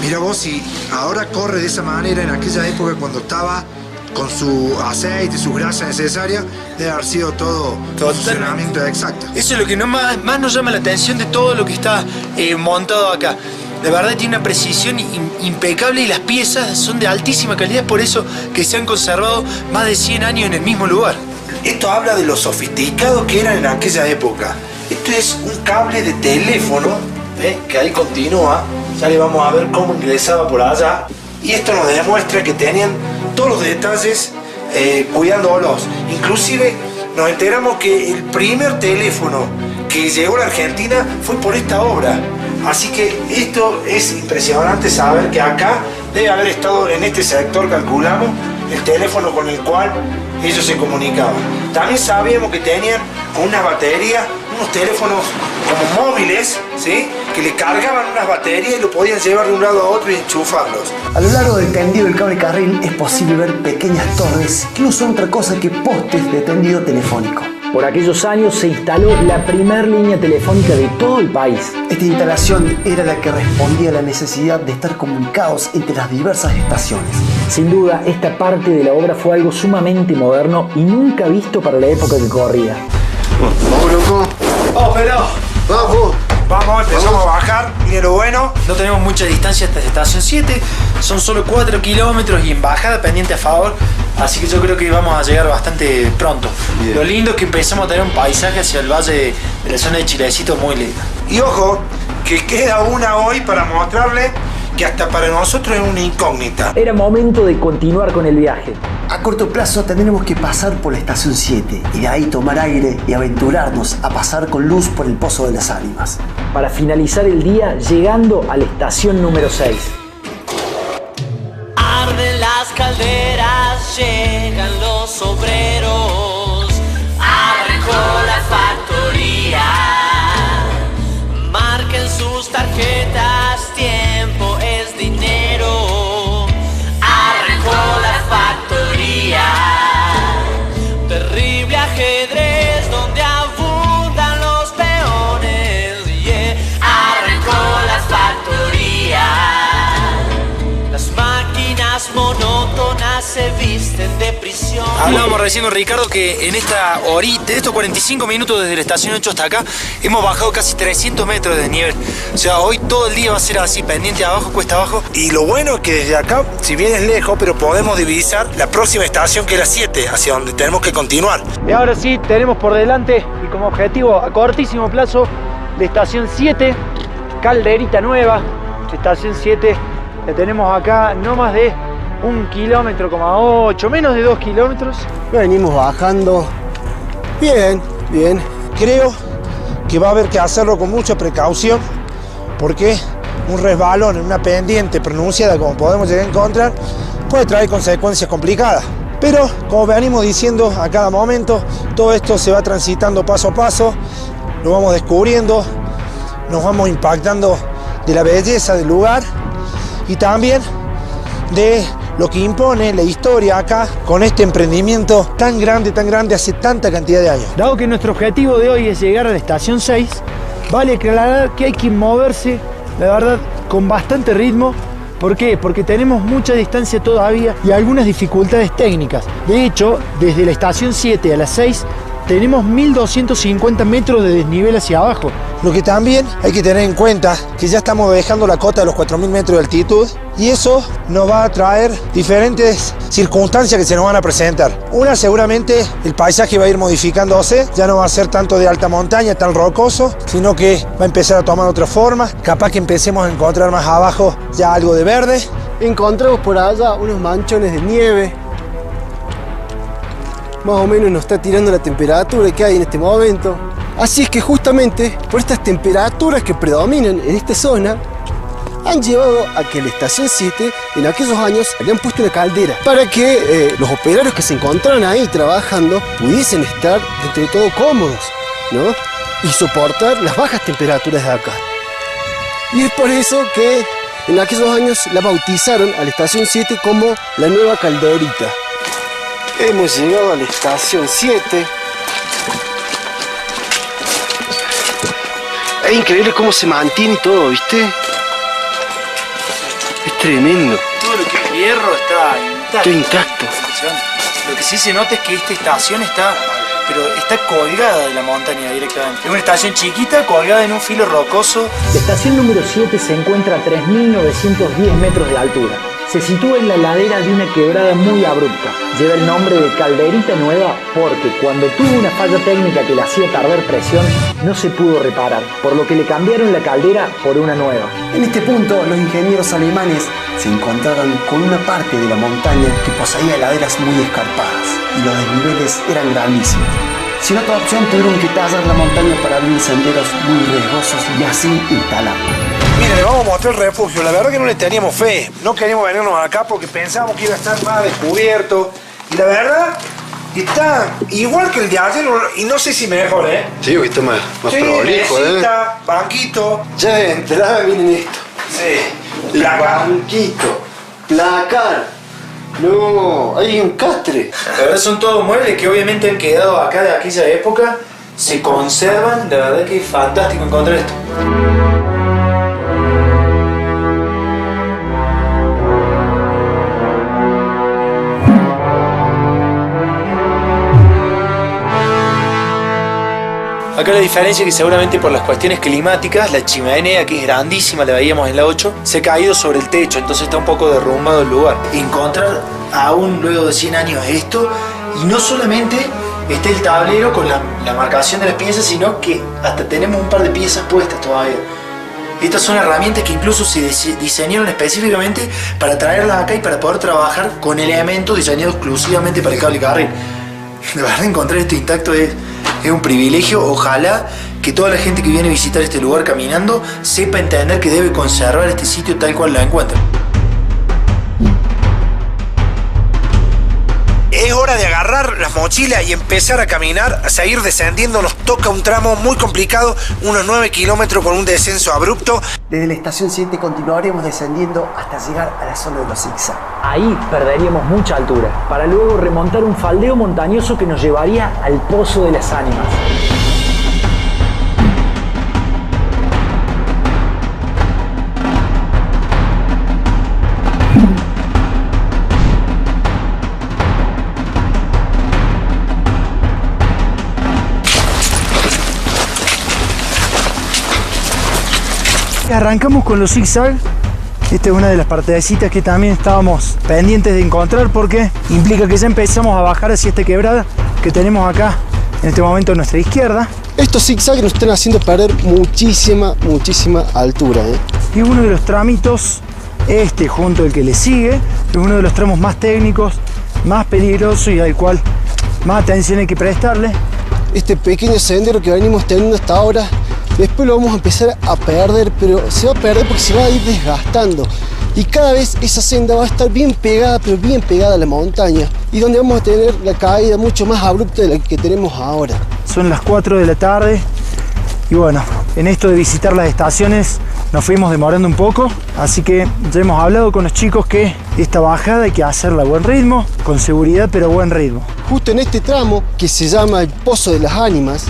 Mira vos, y ahora corre de esa manera. En aquella época, cuando estaba con su aceite, su grasa necesaria, debe haber sido todo funcionamiento exacto. Eso es lo que más nos llama la atención de todo lo que está montado acá. De verdad tiene una precisión impecable y las piezas son de altísima calidad, por eso que se han conservado más de 100 años en el mismo lugar. Esto habla de lo sofisticado que eran en aquella época. Esto es un cable de teléfono, que ahí continúa. Ya le vamos a ver cómo ingresaba por allá. Y esto nos demuestra que tenían todos los detalles cuidándolos. Inclusive nos enteramos que el primer teléfono que llegó a la Argentina fue por esta obra. Así que esto es impresionante saber que acá debe haber estado en este sector, calculamos, el teléfono con el cual ellos se comunicaban. También sabíamos que tenían una batería unos teléfonos como móviles, ¿sí? Que le cargaban unas baterías y lo podían llevar de un lado a otro y enchufarlos. A lo largo del tendido del cable carril es posible ver pequeñas torres que no son otra cosa que postes de tendido telefónico. Por aquellos años se instaló la primer línea telefónica de todo el país. Esta instalación era la que respondía a la necesidad de estar comunicados entre las diversas estaciones. Sin duda, esta parte de la obra fue algo sumamente moderno y nunca visto para la época que corría. Vamos, loco. ¡Oh, pero! Vamos. Vamos, empezamos a bajar. Mire lo bueno. No tenemos mucha distancia hasta la estación 7, son solo 4 kilómetros y en bajada pendiente a favor, así que yo creo que vamos a llegar bastante pronto. Bien. Lo lindo es que empezamos a tener un paisaje hacia el valle de la zona de Chilecito muy lindo. Y ojo, que queda una hoy para mostrarle que hasta para nosotros es una incógnita. Era momento de continuar con el viaje. A corto plazo tendremos que pasar por la estación 7 y de ahí tomar aire y aventurarnos a pasar con luz por el Pozo de las Ánimas. Para finalizar el día llegando a la estación número 6. Arden las calderas, llegan los obreros, arrancó la factoría, marquen sus tarjetas, tiempo es dinero, arrancó la factoría, terrible ajedrez donde abundan los peones, yeah. Arrancó la factoría, las máquinas monótonas se visten de prisión. Hablábamos recién con Ricardo que en esta horita, de estos 45 minutos desde la estación 8 hasta acá, hemos bajado casi 300 metros de nivel. O sea, hoy todo el día va a ser así, pendiente abajo, cuesta abajo. Y lo bueno es que desde acá, si bien es lejos, pero podemos divisar la próxima estación, que es la 7, hacia donde tenemos que continuar. Y ahora sí, tenemos por delante y como objetivo a cortísimo plazo la estación 7, Calderita Nueva. La estación 7 la tenemos acá no más de 1,8 kilómetros, menos de 2 kilómetros. Venimos bajando. Bien, bien. Creo que va a haber que hacerlo con mucha precaución porque un resbalón en una pendiente pronunciada como podemos llegar a encontrar puede traer consecuencias complicadas. Pero como venimos diciendo a cada momento, todo esto se va transitando paso a paso, lo vamos descubriendo, nos vamos impactando de la belleza del lugar y también de lo que impone la historia acá con este emprendimiento tan grande hace tanta cantidad de años. Dado que nuestro objetivo de hoy es llegar a la estación 6, vale aclarar que hay que moverse, la verdad, con bastante ritmo. ¿Por qué? Porque tenemos mucha distancia todavía y algunas dificultades técnicas. De hecho, desde la estación 7 a la 6 tenemos 1250 metros de desnivel hacia abajo. Lo que también hay que tener en cuenta que ya estamos dejando la cota de los 4000 metros de altitud y eso nos va a traer diferentes circunstancias que se nos van a presentar. Una, seguramente el paisaje va a ir modificándose, ya no va a ser tanto de alta montaña, tan rocoso, sino que va a empezar a tomar otra forma. Capaz que empecemos a encontrar más abajo ya algo de verde. Encontramos por allá unos manchones de nieve. Más o menos nos está tirando la temperatura que hay en este momento. Así es que justamente por estas temperaturas que predominan en esta zona han llevado a que la estación 7 en aquellos años habían puesto una caldera para que los operarios que se encontraban ahí trabajando pudiesen estar dentro de todo cómodos, ¿no? Y soportar las bajas temperaturas de acá. Y es por eso que en aquellos años la bautizaron a la estación 7 como la Nueva Calderita. Hemos llegado a la estación 7. Es increíble cómo se mantiene todo, ¿viste? Es tremendo. Todo lo que es hierro está intacto. Está intacto. Lo que sí se nota es que esta estación está colgada de la montaña directamente. Es una estación chiquita colgada en un filo rocoso. La estación número 7 se encuentra a 3.910 metros de altura. Se sitúa en la ladera de una quebrada muy abrupta. Lleva el nombre de Calderita Nueva porque cuando tuvo una falla técnica que le hacía perder presión, no se pudo reparar, por lo que le cambiaron la caldera por una nueva. En este punto, los ingenieros alemanes se encontraron con una parte de la montaña que poseía laderas muy escarpadas y los desniveles eran grandísimos. Sin otra opción, tuvieron que tallar la montaña para abrir senderos muy riesgosos y así instalarla. Mire, le vamos a mostrar el refugio. La verdad que no le teníamos fe. No queríamos venirnos acá porque pensábamos que iba a estar más descubierto. Y la verdad Está igual que el de ayer, y no sé si mejor, ¿eh? Sí, hoy está más Sí, prolijo, mesita, banquito. Ya de entrada miren esto. Sí. El banquito, placar. No, hay un castre. La verdad son todos muebles que obviamente han quedado acá de aquella época, se conservan, la verdad que es fantástico encontrar esto. Acá la diferencia es que seguramente por las cuestiones climáticas, la chimenea, que es grandísima, la veíamos en la 8, se ha caído sobre el techo, entonces está un poco derrumbado el lugar. Encontrar aún luego de 100 años esto, y no solamente está el tablero con la marcación de las piezas, sino que hasta tenemos un par de piezas puestas todavía. Estas son herramientas que incluso se diseñaron específicamente para traerlas acá y para poder trabajar con elementos diseñados exclusivamente para el cable carril. De verdad, encontrar esto intacto es un privilegio. Ojalá que toda la gente que viene a visitar este lugar caminando sepa entender que debe conservar este sitio tal cual la encuentra. Es hora de agarrar las mochilas y empezar a caminar, a seguir descendiendo. Nos toca un tramo muy complicado, unos 9 kilómetros con un descenso abrupto. Desde la estación 7 continuaremos descendiendo hasta llegar a la zona de los zigzag. Ahí perderíamos mucha altura, para luego remontar un faldeo montañoso que nos llevaría al Pozo de las Ánimas. Arrancamos con los zigzag. Esta es una de las partecitas que también estábamos pendientes de encontrar, porque implica que ya empezamos a bajar hacia esta quebrada que tenemos acá en este momento a nuestra izquierda. Estos zigzags nos están haciendo perder muchísima altura, ¿eh? Y uno de los tramitos, este junto al que le sigue, es uno de los tramos más técnicos, más peligrosos y al cual más atención hay que prestarle. Este pequeño sendero que venimos teniendo hasta ahora, después lo vamos a empezar a perder, pero se va a perder porque se va a ir desgastando. Y cada vez esa senda va a estar bien pegada, pero bien pegada a la montaña. Y donde vamos a tener la caída mucho más abrupta de la que tenemos ahora. Son las 4 de la tarde y bueno, en esto de visitar las estaciones nos fuimos demorando un poco. Así que ya hemos hablado con los chicos que esta bajada hay que hacerla a buen ritmo, con seguridad pero a buen ritmo. Justo en este tramo, que se llama el Pozo de las Ánimas,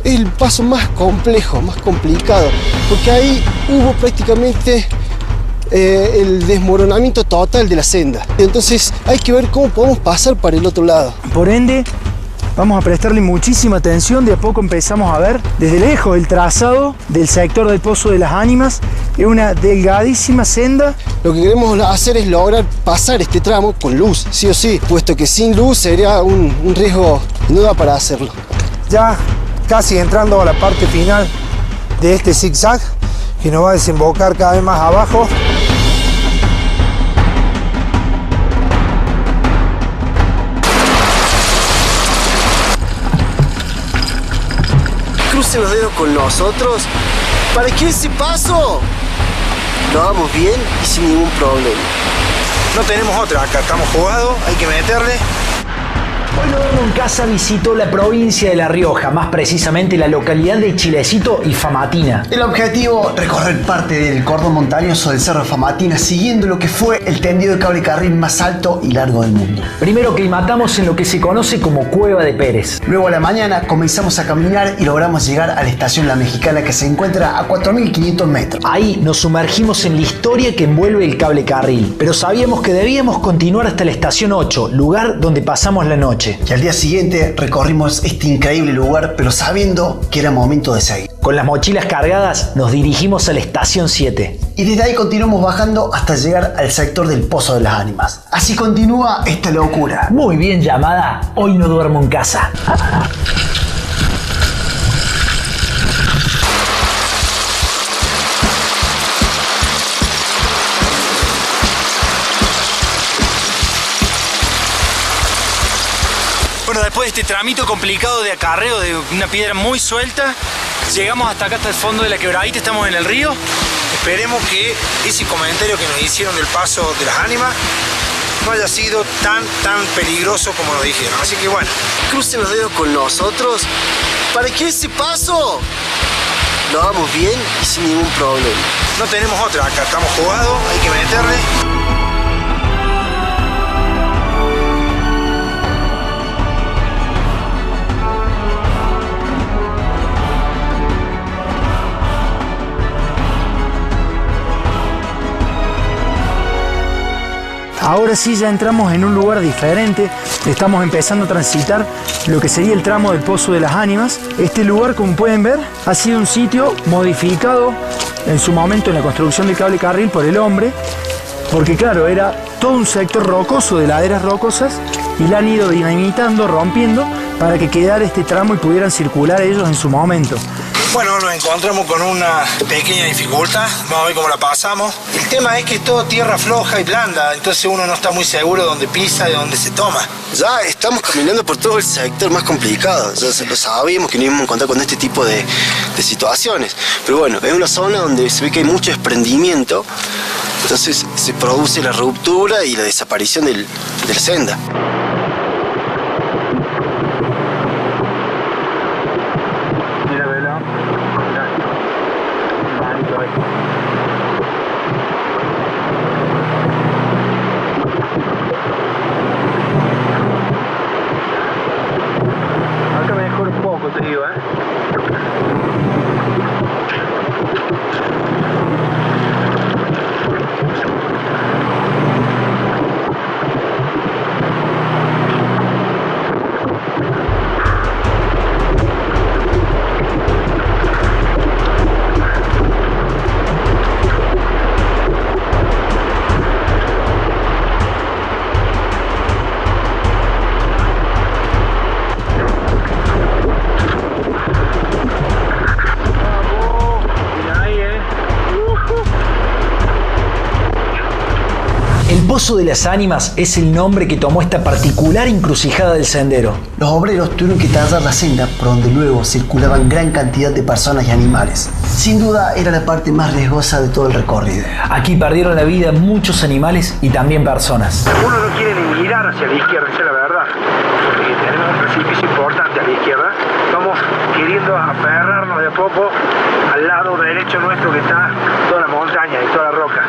es el paso más complejo, más complicado, porque ahí hubo prácticamente el desmoronamiento total de la senda. Entonces hay que ver cómo podemos pasar para el otro lado. Por ende, vamos a prestarle muchísima atención. De a poco empezamos a ver desde lejos el trazado del sector del Pozo de las Ánimas. Es una delgadísima senda. Lo que queremos hacer es lograr pasar este tramo con luz, sí o sí, puesto que sin luz sería un riesgo no da para hacerlo. Ya casi entrando a la parte final de este zigzag que nos va a desembocar cada vez más abajo. Crucen los dedos con nosotros para que ese paso lo hagamos bien y sin ningún problema. No tenemos otra, acá estamos jugados, hay que meterle. Hoy Duermo en Casa visitó la provincia de La Rioja, más precisamente la localidad de Chilecito y Famatina. El objetivo, recorrer parte del cordón montañoso del Cerro de Famatina, siguiendo lo que fue el tendido de cable carril más alto y largo del mundo. Primero climatamos en lo que se conoce como Cueva de Pérez. Luego a la mañana comenzamos a caminar y logramos llegar a la estación La Mexicana, que se encuentra a 4.500 metros. Ahí nos sumergimos en la historia que envuelve el cable carril, pero sabíamos que debíamos continuar hasta la estación 8, lugar donde pasamos la noche. Y al día siguiente recorrimos este increíble lugar, pero sabiendo que era momento de seguir. Con las mochilas cargadas nos dirigimos a la estación 7. Y desde ahí continuamos bajando hasta llegar al sector del Pozo de las Ánimas. Así continúa esta locura. Muy bien llamada, Hoy no duermo en casa. Bueno, después de este tramito complicado de acarreo de una piedra muy suelta, llegamos hasta acá, hasta el fondo de la quebradita, estamos en el río. Esperemos que ese comentario que nos hicieron del Paso de las Ánimas no haya sido tan peligroso como nos dijeron. Así que bueno. Crucen los dedos con nosotros para que ese paso lo hagamos bien y sin ningún problema. No tenemos otra, acá estamos jugados, hay que meterle. Ahora sí ya entramos en un lugar diferente, estamos empezando a transitar lo que sería el tramo del Pozo de las Ánimas. Este lugar, como pueden ver, ha sido un sitio modificado en su momento en la construcción del cable carril por el hombre, porque claro, era todo un sector rocoso de laderas rocosas y la han ido dinamitando, rompiendo, para que quedara este tramo y pudieran circular ellos en su momento. Bueno, nos encontramos con una pequeña dificultad, vamos a ver cómo la pasamos. El tema es que es todo tierra floja y blanda, entonces uno no está muy seguro de dónde pisa y de dónde se toma. Ya estamos caminando por todo el sector más complicado, ya lo sabíamos que nos íbamos a encontrar con este tipo de situaciones. Pero bueno, es una zona donde se ve que hay mucho desprendimiento, entonces se produce la ruptura y la desaparición de la senda. Acá me mejor un poco, te digo, El Pozo de las Ánimas es el nombre que tomó esta particular encrucijada del sendero. Los obreros tuvieron que tallar la senda por donde luego circulaban gran cantidad de personas y animales. Sin duda era la parte más riesgosa de todo el recorrido. Aquí perdieron la vida muchos animales y también personas. uno no quiere ni mirar hacia la izquierda, esa es la verdad, porque tenemos un precipicio importante a la izquierda. Vamos queriendo aferrarnos de a poco al lado derecho nuestro que está toda la montaña y toda la roca.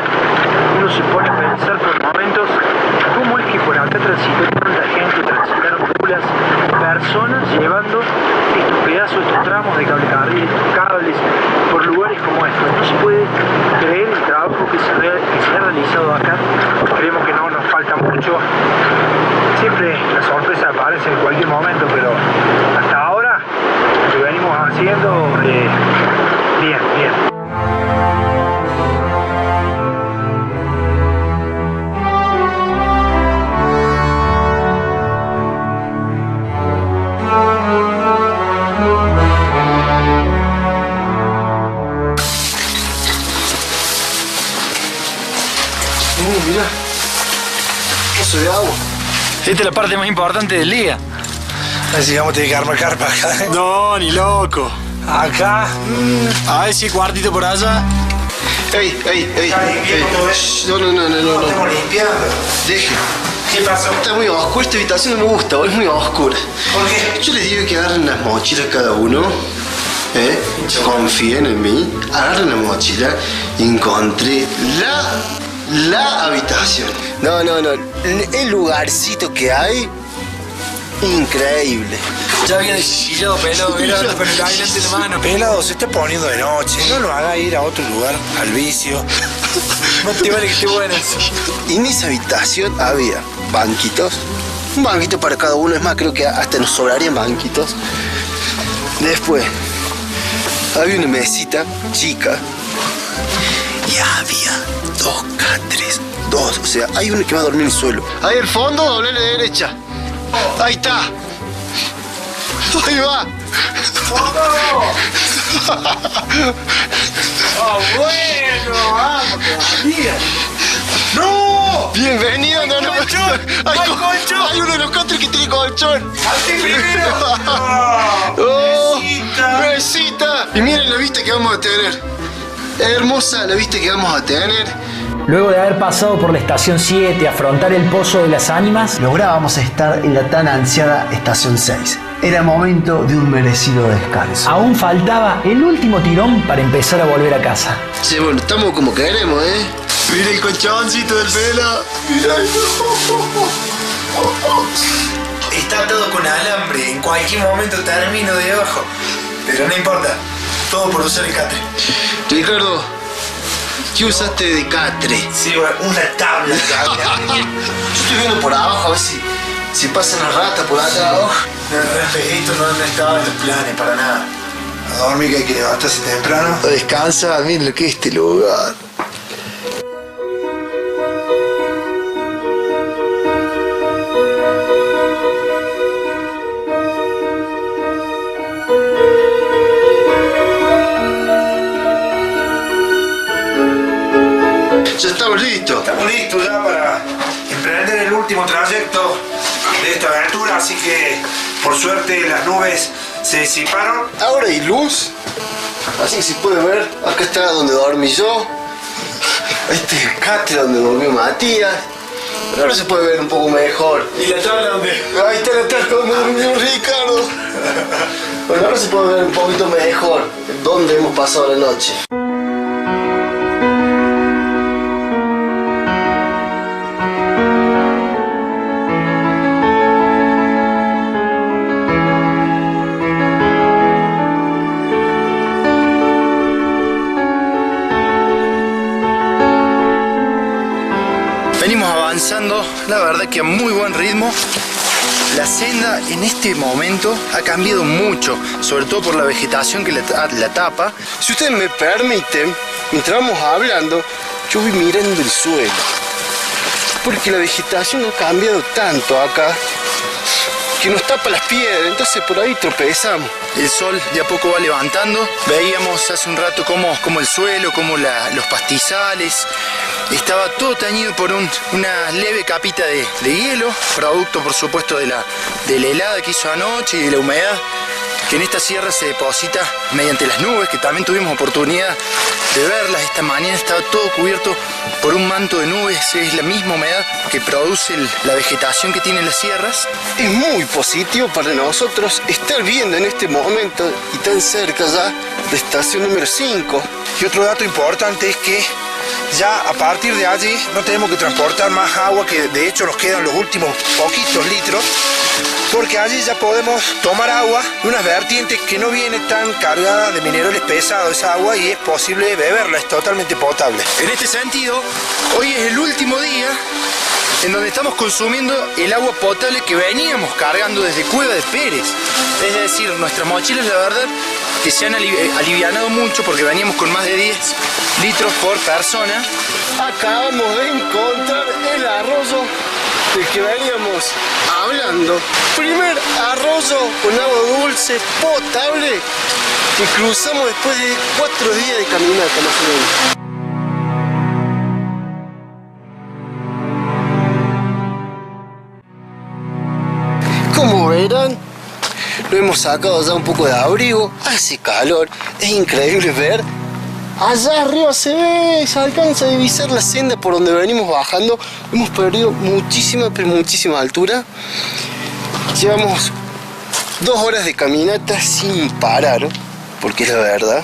Uno se pone a pensar por momentos cómo es que por acá transitó tanta gente, transitaron mulas, personas llevando estos pedazos, estos tramos de cable carril, estos cables, por lugares como estos. No se puede creer el trabajo que se ha realizado acá. Creemos que no nos falta mucho. Siempre la sorpresa aparece en cualquier momento, pero hasta ahora lo que venimos haciendo, bien, bien. Mirá, pozo de agua. Esta es la parte más importante del día. Así que vamos a tener que armar carpa acá. No, ni loco. Acá. A ver si hay cuartito por allá. Ey. Shh, no. Estamos limpiando. Deje. ¿Qué pasó? Está muy oscura, esta habitación no me gusta, es muy oscura. ¿Por qué? Yo les digo que agarren las mochilas cada uno. Confíen en mí. Agarren la mochila y encontré la habitación. No. El lugarcito que hay, increíble. Ya viene chillado pelado, mira, con el ailante en la mano. Pelado, se está poniendo de noche. No nos haga ir a otro lugar, al vicio. No te vale que esté buena. En esa habitación había banquitos, un banquito para cada uno, es más, creo que hasta nos sobrarían banquitos. Después había una mesita chica y había dos catres, o sea, hay uno que va a dormir en el suelo. Ahí al fondo, doble a la derecha. Ahí está. Ahí va. Bueno, vamos todavía. ¡No! Bienvenido, no. Hay uno de los catres que tiene colchón. ¡Salte primero! ¡Oh! ¡Besita! Y miren la vista que vamos a tener. Hermosa la vista que vamos a tener. Luego de haber pasado por la estación 7, afrontar el Pozo de las Ánimas, lográbamos estar en la tan ansiada estación 6. Era momento de un merecido descanso. aún faltaba el último tirón para empezar a volver a casa. Sí, bueno, estamos como queremos, ¿eh? Mira el colchoncito del pelo. Mira. Está todo con alambre, en cualquier momento termino debajo. Pero no importa, todo por usar el catre. Ricardo, ¿qué usaste de catre? Sí, bueno, una tabla. Yo estoy viendo por abajo a ver si pasan las ratas por acá abajo. Esto no estaba en los planes para nada. A dormir, que hay que levantarse temprano. Descansa, miren lo que es este lugar. Ya estamos listos. Estamos listos ya para emprender el último trayecto de esta aventura, así que por suerte las nubes se disiparon. Ahora hay luz, así que se puede ver. Acá está donde dormí yo. Este es el catre donde durmió Matías. Pero ahora se puede ver un poco mejor. ¿Y la tabla dónde? Ahí está la tabla donde durmió Ricardo. Bueno, ahora se puede ver un poquito mejor dónde hemos pasado la noche. Venimos avanzando, la verdad que a muy buen ritmo. La senda en este momento ha cambiado mucho, sobre todo por la vegetación que la tapa. Si ustedes me permiten, mientras vamos hablando, yo voy mirando el suelo. Porque la vegetación ha cambiado tanto acá que nos tapa las piedras, entonces por ahí tropezamos. El sol de a poco va levantando. Veíamos hace un rato como el suelo, como los pastizales. Estaba todo teñido por una leve capita de hielo, producto por supuesto de la helada que hizo anoche y de la humedad que en esta sierra se deposita mediante las nubes, que también tuvimos oportunidad de verlas. Esta mañana estaba todo cubierto por un manto de nubes, es la misma humedad que produce la vegetación que tienen las sierras. Es muy positivo para nosotros estar viendo en este momento y tan cerca ya de estación número 5. Y otro dato importante es que ya a partir de allí no tenemos que transportar más agua, que de hecho nos quedan los últimos poquitos litros, porque allí ya podemos tomar agua de unas vertientes que no viene tan cargada de minerales pesados esa agua y es posible beberla, es totalmente potable. En este sentido, hoy es el último día en donde estamos consumiendo el agua potable que veníamos cargando desde Cueva de Pérez. Es decir, nuestras mochilas, la verdad, que se han alivianado mucho porque veníamos con más de 10 litros por persona. Acabamos de encontrar el arroyo del que veníamos hablando. Primer arroyo con agua dulce, potable, que cruzamos después de 4 días de caminata más o menos. Como verán, lo hemos sacado ya un poco de abrigo, hace calor, es increíble ver. Allá arriba se alcanza a divisar la senda por donde venimos bajando. Hemos perdido muchísima, pero muchísima altura. Llevamos 2 horas de caminata sin parar, porque es la verdad,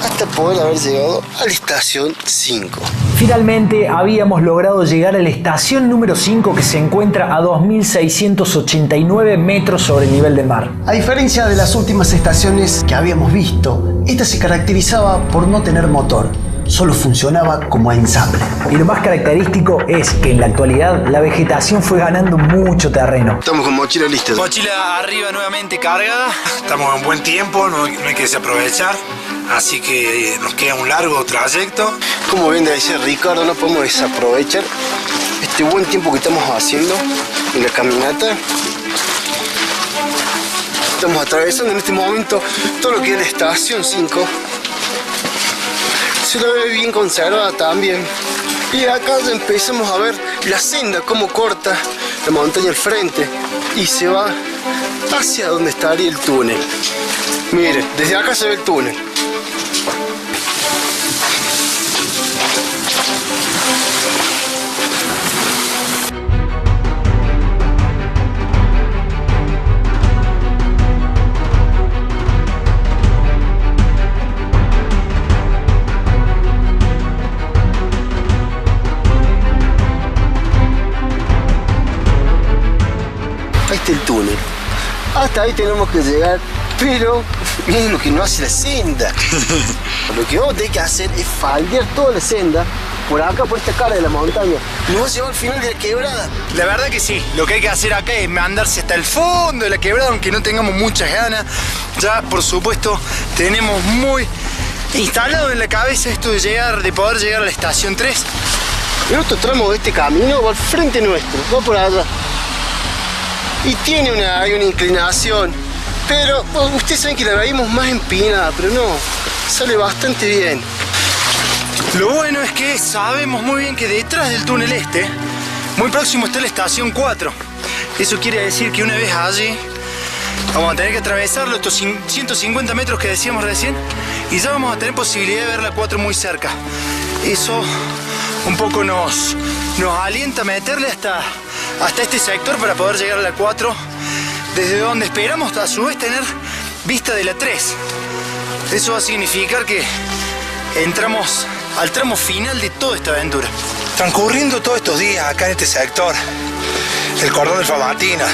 hasta poder haber llegado a la estación 5. Finalmente habíamos logrado llegar a la estación número 5, que se encuentra a 2.689 metros sobre el nivel del mar. A diferencia de las últimas estaciones que habíamos visto, esta se caracterizaba por no tener motor, solo funcionaba como ensamble. Y lo más característico es que en la actualidad la vegetación fue ganando mucho terreno. Estamos con mochila lista. Mochila arriba nuevamente cargada. Estamos en buen tiempo, no hay que desaprovechar, así que nos queda un largo trayecto. Como bien dice Ricardo, no podemos desaprovechar este buen tiempo que estamos haciendo en la caminata. Estamos atravesando en este momento todo lo que es la estación 5. Se la ve bien conservada también. Y acá ya empezamos a ver la senda, cómo corta la montaña al frente y se va hacia donde estaría el túnel. Miren, desde acá se ve el túnel. Hasta ahí tenemos que llegar, pero miren lo que no hace la senda. Lo que vamos a tener que hacer es faldear toda la senda por acá, por esta cara de la montaña. Y nos va a llevar al final de la quebrada. La verdad que sí, lo que hay que hacer acá es mandarse hasta el fondo de la quebrada, aunque no tengamos muchas ganas. Ya, por supuesto, tenemos muy instalado en la cabeza esto de poder llegar a la estación 3. El otro tramo de este camino va al frente nuestro, va por allá. Y tiene hay una inclinación, pero bueno, ustedes saben que la veíamos más empinada, pero no, sale bastante bien. Lo bueno es que sabemos muy bien que detrás del túnel muy próximo está la estación 4. Eso quiere decir que una vez allí vamos a tener que atravesarlo, estos 150 metros que decíamos recién, y ya vamos a tener posibilidad de ver la 4 muy cerca. Eso un poco nos alienta a meterle hasta este sector para poder llegar a la 4, desde donde esperamos a su vez tener vista de la 3. Eso va a significar que entramos al tramo final de toda esta aventura. Transcurriendo todos estos días acá en este sector, el cordón del Famatina,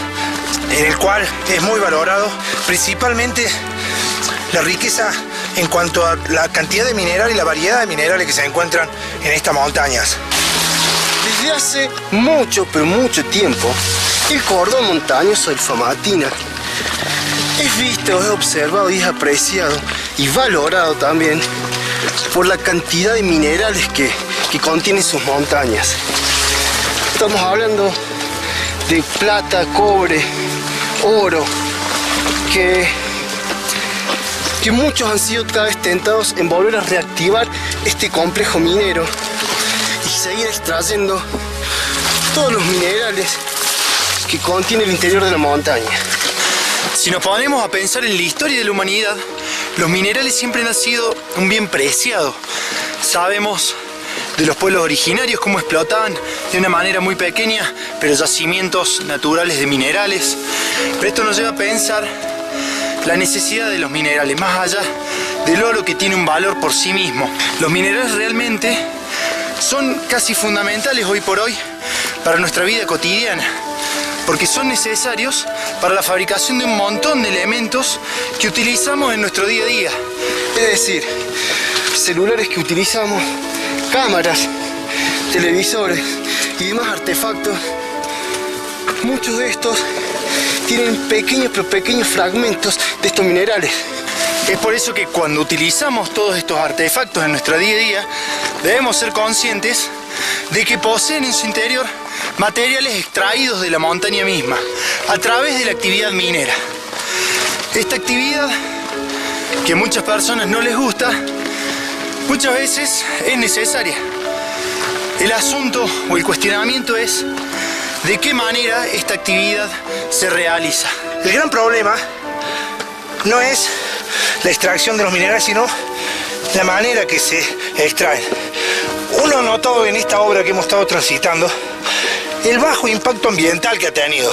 en el cual es muy valorado principalmente la riqueza en cuanto a la cantidad de mineral y la variedad de minerales que se encuentran en estas montañas. Desde hace mucho, pero mucho tiempo, el cordón montañoso del Famatina es visto, es observado y es apreciado y valorado también por la cantidad de minerales que contienen sus montañas. Estamos hablando de plata, cobre, oro, que muchos han sido cada vez tentados en volver a reactivar este complejo minero y seguir extrayendo todos los minerales que contiene el interior de la montaña. Si nos ponemos a pensar en la historia de la humanidad, los minerales siempre han sido un bien preciado. Sabemos de los pueblos originarios cómo explotaban de una manera muy pequeña, pero yacimientos naturales de minerales. Pero esto nos lleva a pensar la necesidad de los minerales, más allá del oro, que tiene un valor por sí mismo. Los minerales realmente son casi fundamentales hoy por hoy para nuestra vida cotidiana, porque son necesarios para la fabricación de un montón de elementos que utilizamos en nuestro día a día. Es decir, celulares que utilizamos, cámaras, televisores y demás artefactos, muchos de estos tienen pequeños fragmentos de estos minerales. Es por eso que cuando utilizamos todos estos artefactos en nuestro día a día, debemos ser conscientes de que poseen en su interior materiales extraídos de la montaña misma, a través de la actividad minera. Esta actividad, que a muchas personas no les gusta, muchas veces es necesaria. El asunto o el cuestionamiento es de qué manera esta actividad se realiza. El gran problema no es la extracción de los minerales, sino la manera que se extraen. Uno notó en esta obra que hemos estado transitando el bajo impacto ambiental que ha tenido.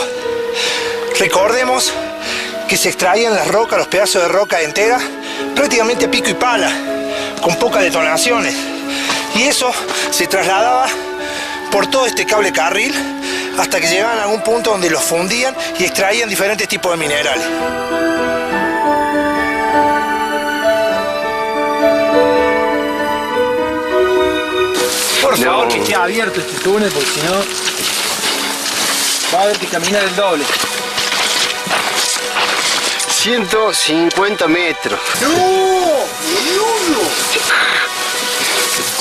Recordemos que se extraían las rocas, los pedazos de roca entera, prácticamente a pico y pala, con pocas detonaciones. Y eso se trasladaba por todo este cable carril hasta que llegaban a algún punto donde los fundían y extraían diferentes tipos de minerales. Por favor, que esté abierto este túnel, porque si no va a haber que caminar el doble. 150 metros.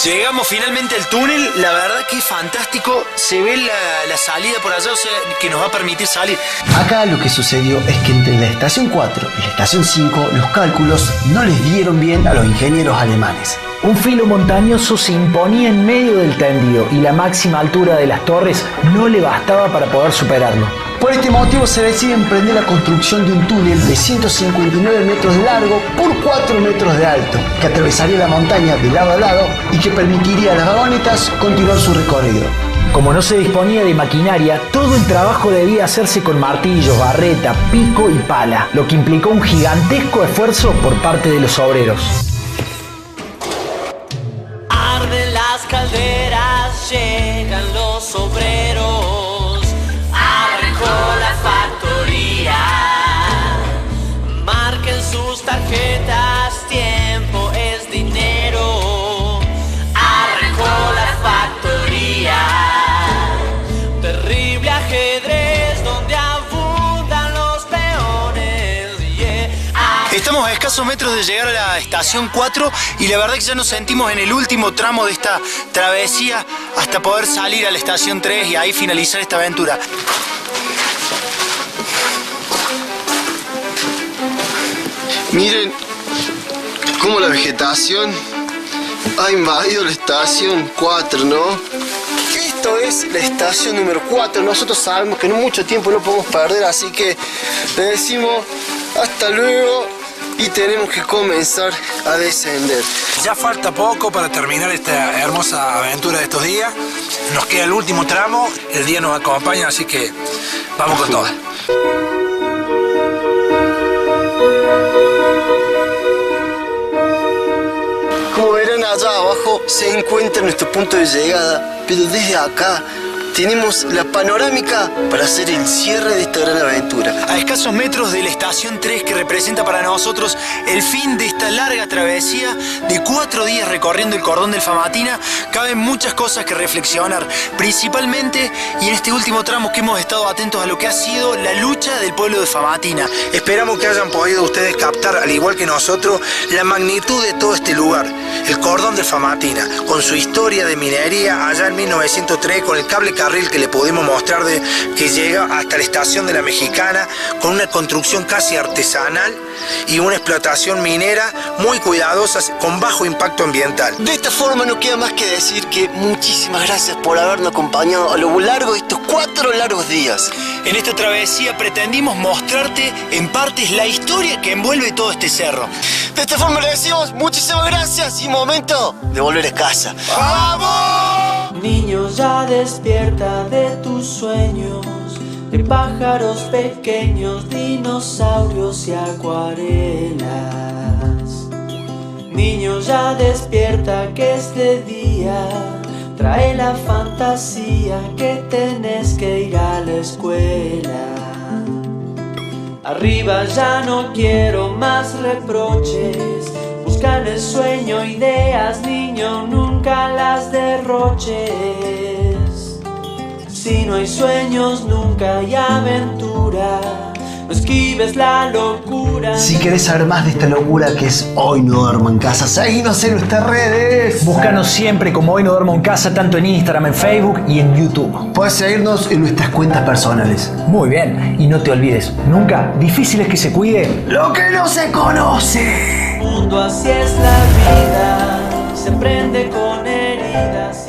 Llegamos finalmente al túnel, la verdad que es fantástico, se ve la salida por allá, o sea, que nos va a permitir salir. Acá lo que sucedió es que entre la estación 4 y la estación 5 los cálculos no les dieron bien a los ingenieros alemanes. Un filo montañoso se imponía en medio del tendido y la máxima altura de las torres no le bastaba para poder superarlo. Por este motivo se decide emprender la construcción de un túnel de 159 metros de largo por 4 metros de alto, que atravesaría la montaña de lado a lado y que permitiría a las vagonetas continuar su recorrido. Como no se disponía de maquinaria, todo el trabajo debía hacerse con martillos, barreta, pico y pala, lo que implicó un gigantesco esfuerzo por parte de los obreros. Arden las calderas, llegan los obreros, abren con la factoría. escasos metros de llegar a la estación 4 y la verdad que ya nos sentimos en el último tramo de esta travesía hasta poder salir a la estación 3 y ahí finalizar esta aventura. Miren cómo la vegetación ha invadido la estación 4, ¿no? Esto es la estación número 4. Nosotros sabemos que en mucho tiempo no podemos perder, así que le decimos hasta luego y tenemos que comenzar a descender. Ya falta poco para terminar esta hermosa aventura de estos días. Nos queda el último tramo, el día nos acompaña, así que vamos con todo. Como verán, allá abajo se encuentra nuestro punto de llegada, pero desde acá tenemos la panorámica para hacer el cierre de esta gran aventura. A escasos metros de la estación 3, que representa para nosotros el fin de esta larga travesía de 4 días recorriendo el cordón del Famatina, caben muchas cosas que reflexionar, principalmente y en este último tramo que hemos estado atentos a lo que ha sido la lucha del pueblo de Famatina. Esperamos que hayan podido ustedes captar, al igual que nosotros, la magnitud de todo este lugar, el cordón del Famatina, con su historia de minería allá en 1903, con el cable carril que le pudimos mostrar que llega hasta la estación de la Mexicana, con una construcción casi artesanal y una explotación minera muy cuidadosa, con bajo impacto ambiental. De esta forma no queda más que decir que muchísimas gracias por habernos acompañado a lo largo de estos 4 largos días. En esta travesía pretendimos mostrarte en partes la historia que envuelve todo este cerro. De esta forma le decimos muchísimas gracias y momento de volver a casa. ¡Vamos! Niño, ya despierta de tus sueños, de pájaros pequeños, dinosaurios y acuarelas. Niño, ya despierta que este día trae la fantasía que tenés que ir a la escuela. Arriba ya no quiero más reproches, busca en el sueño ideas, niño, nunca las derroches. Si no hay sueños, nunca hay aventura, no esquives la locura. Si querés saber más de esta locura que es Hoy No Duermo en Casa, seguinos en nuestras redes. Búscanos siempre como Hoy No Duermo en Casa, tanto en Instagram, en Facebook y en YouTube. Puedes seguirnos en nuestras cuentas personales. Muy bien, y no te olvides, nunca difícil es que se cuide lo que no se conoce. Mundo, así es la vida, se prende con heridas.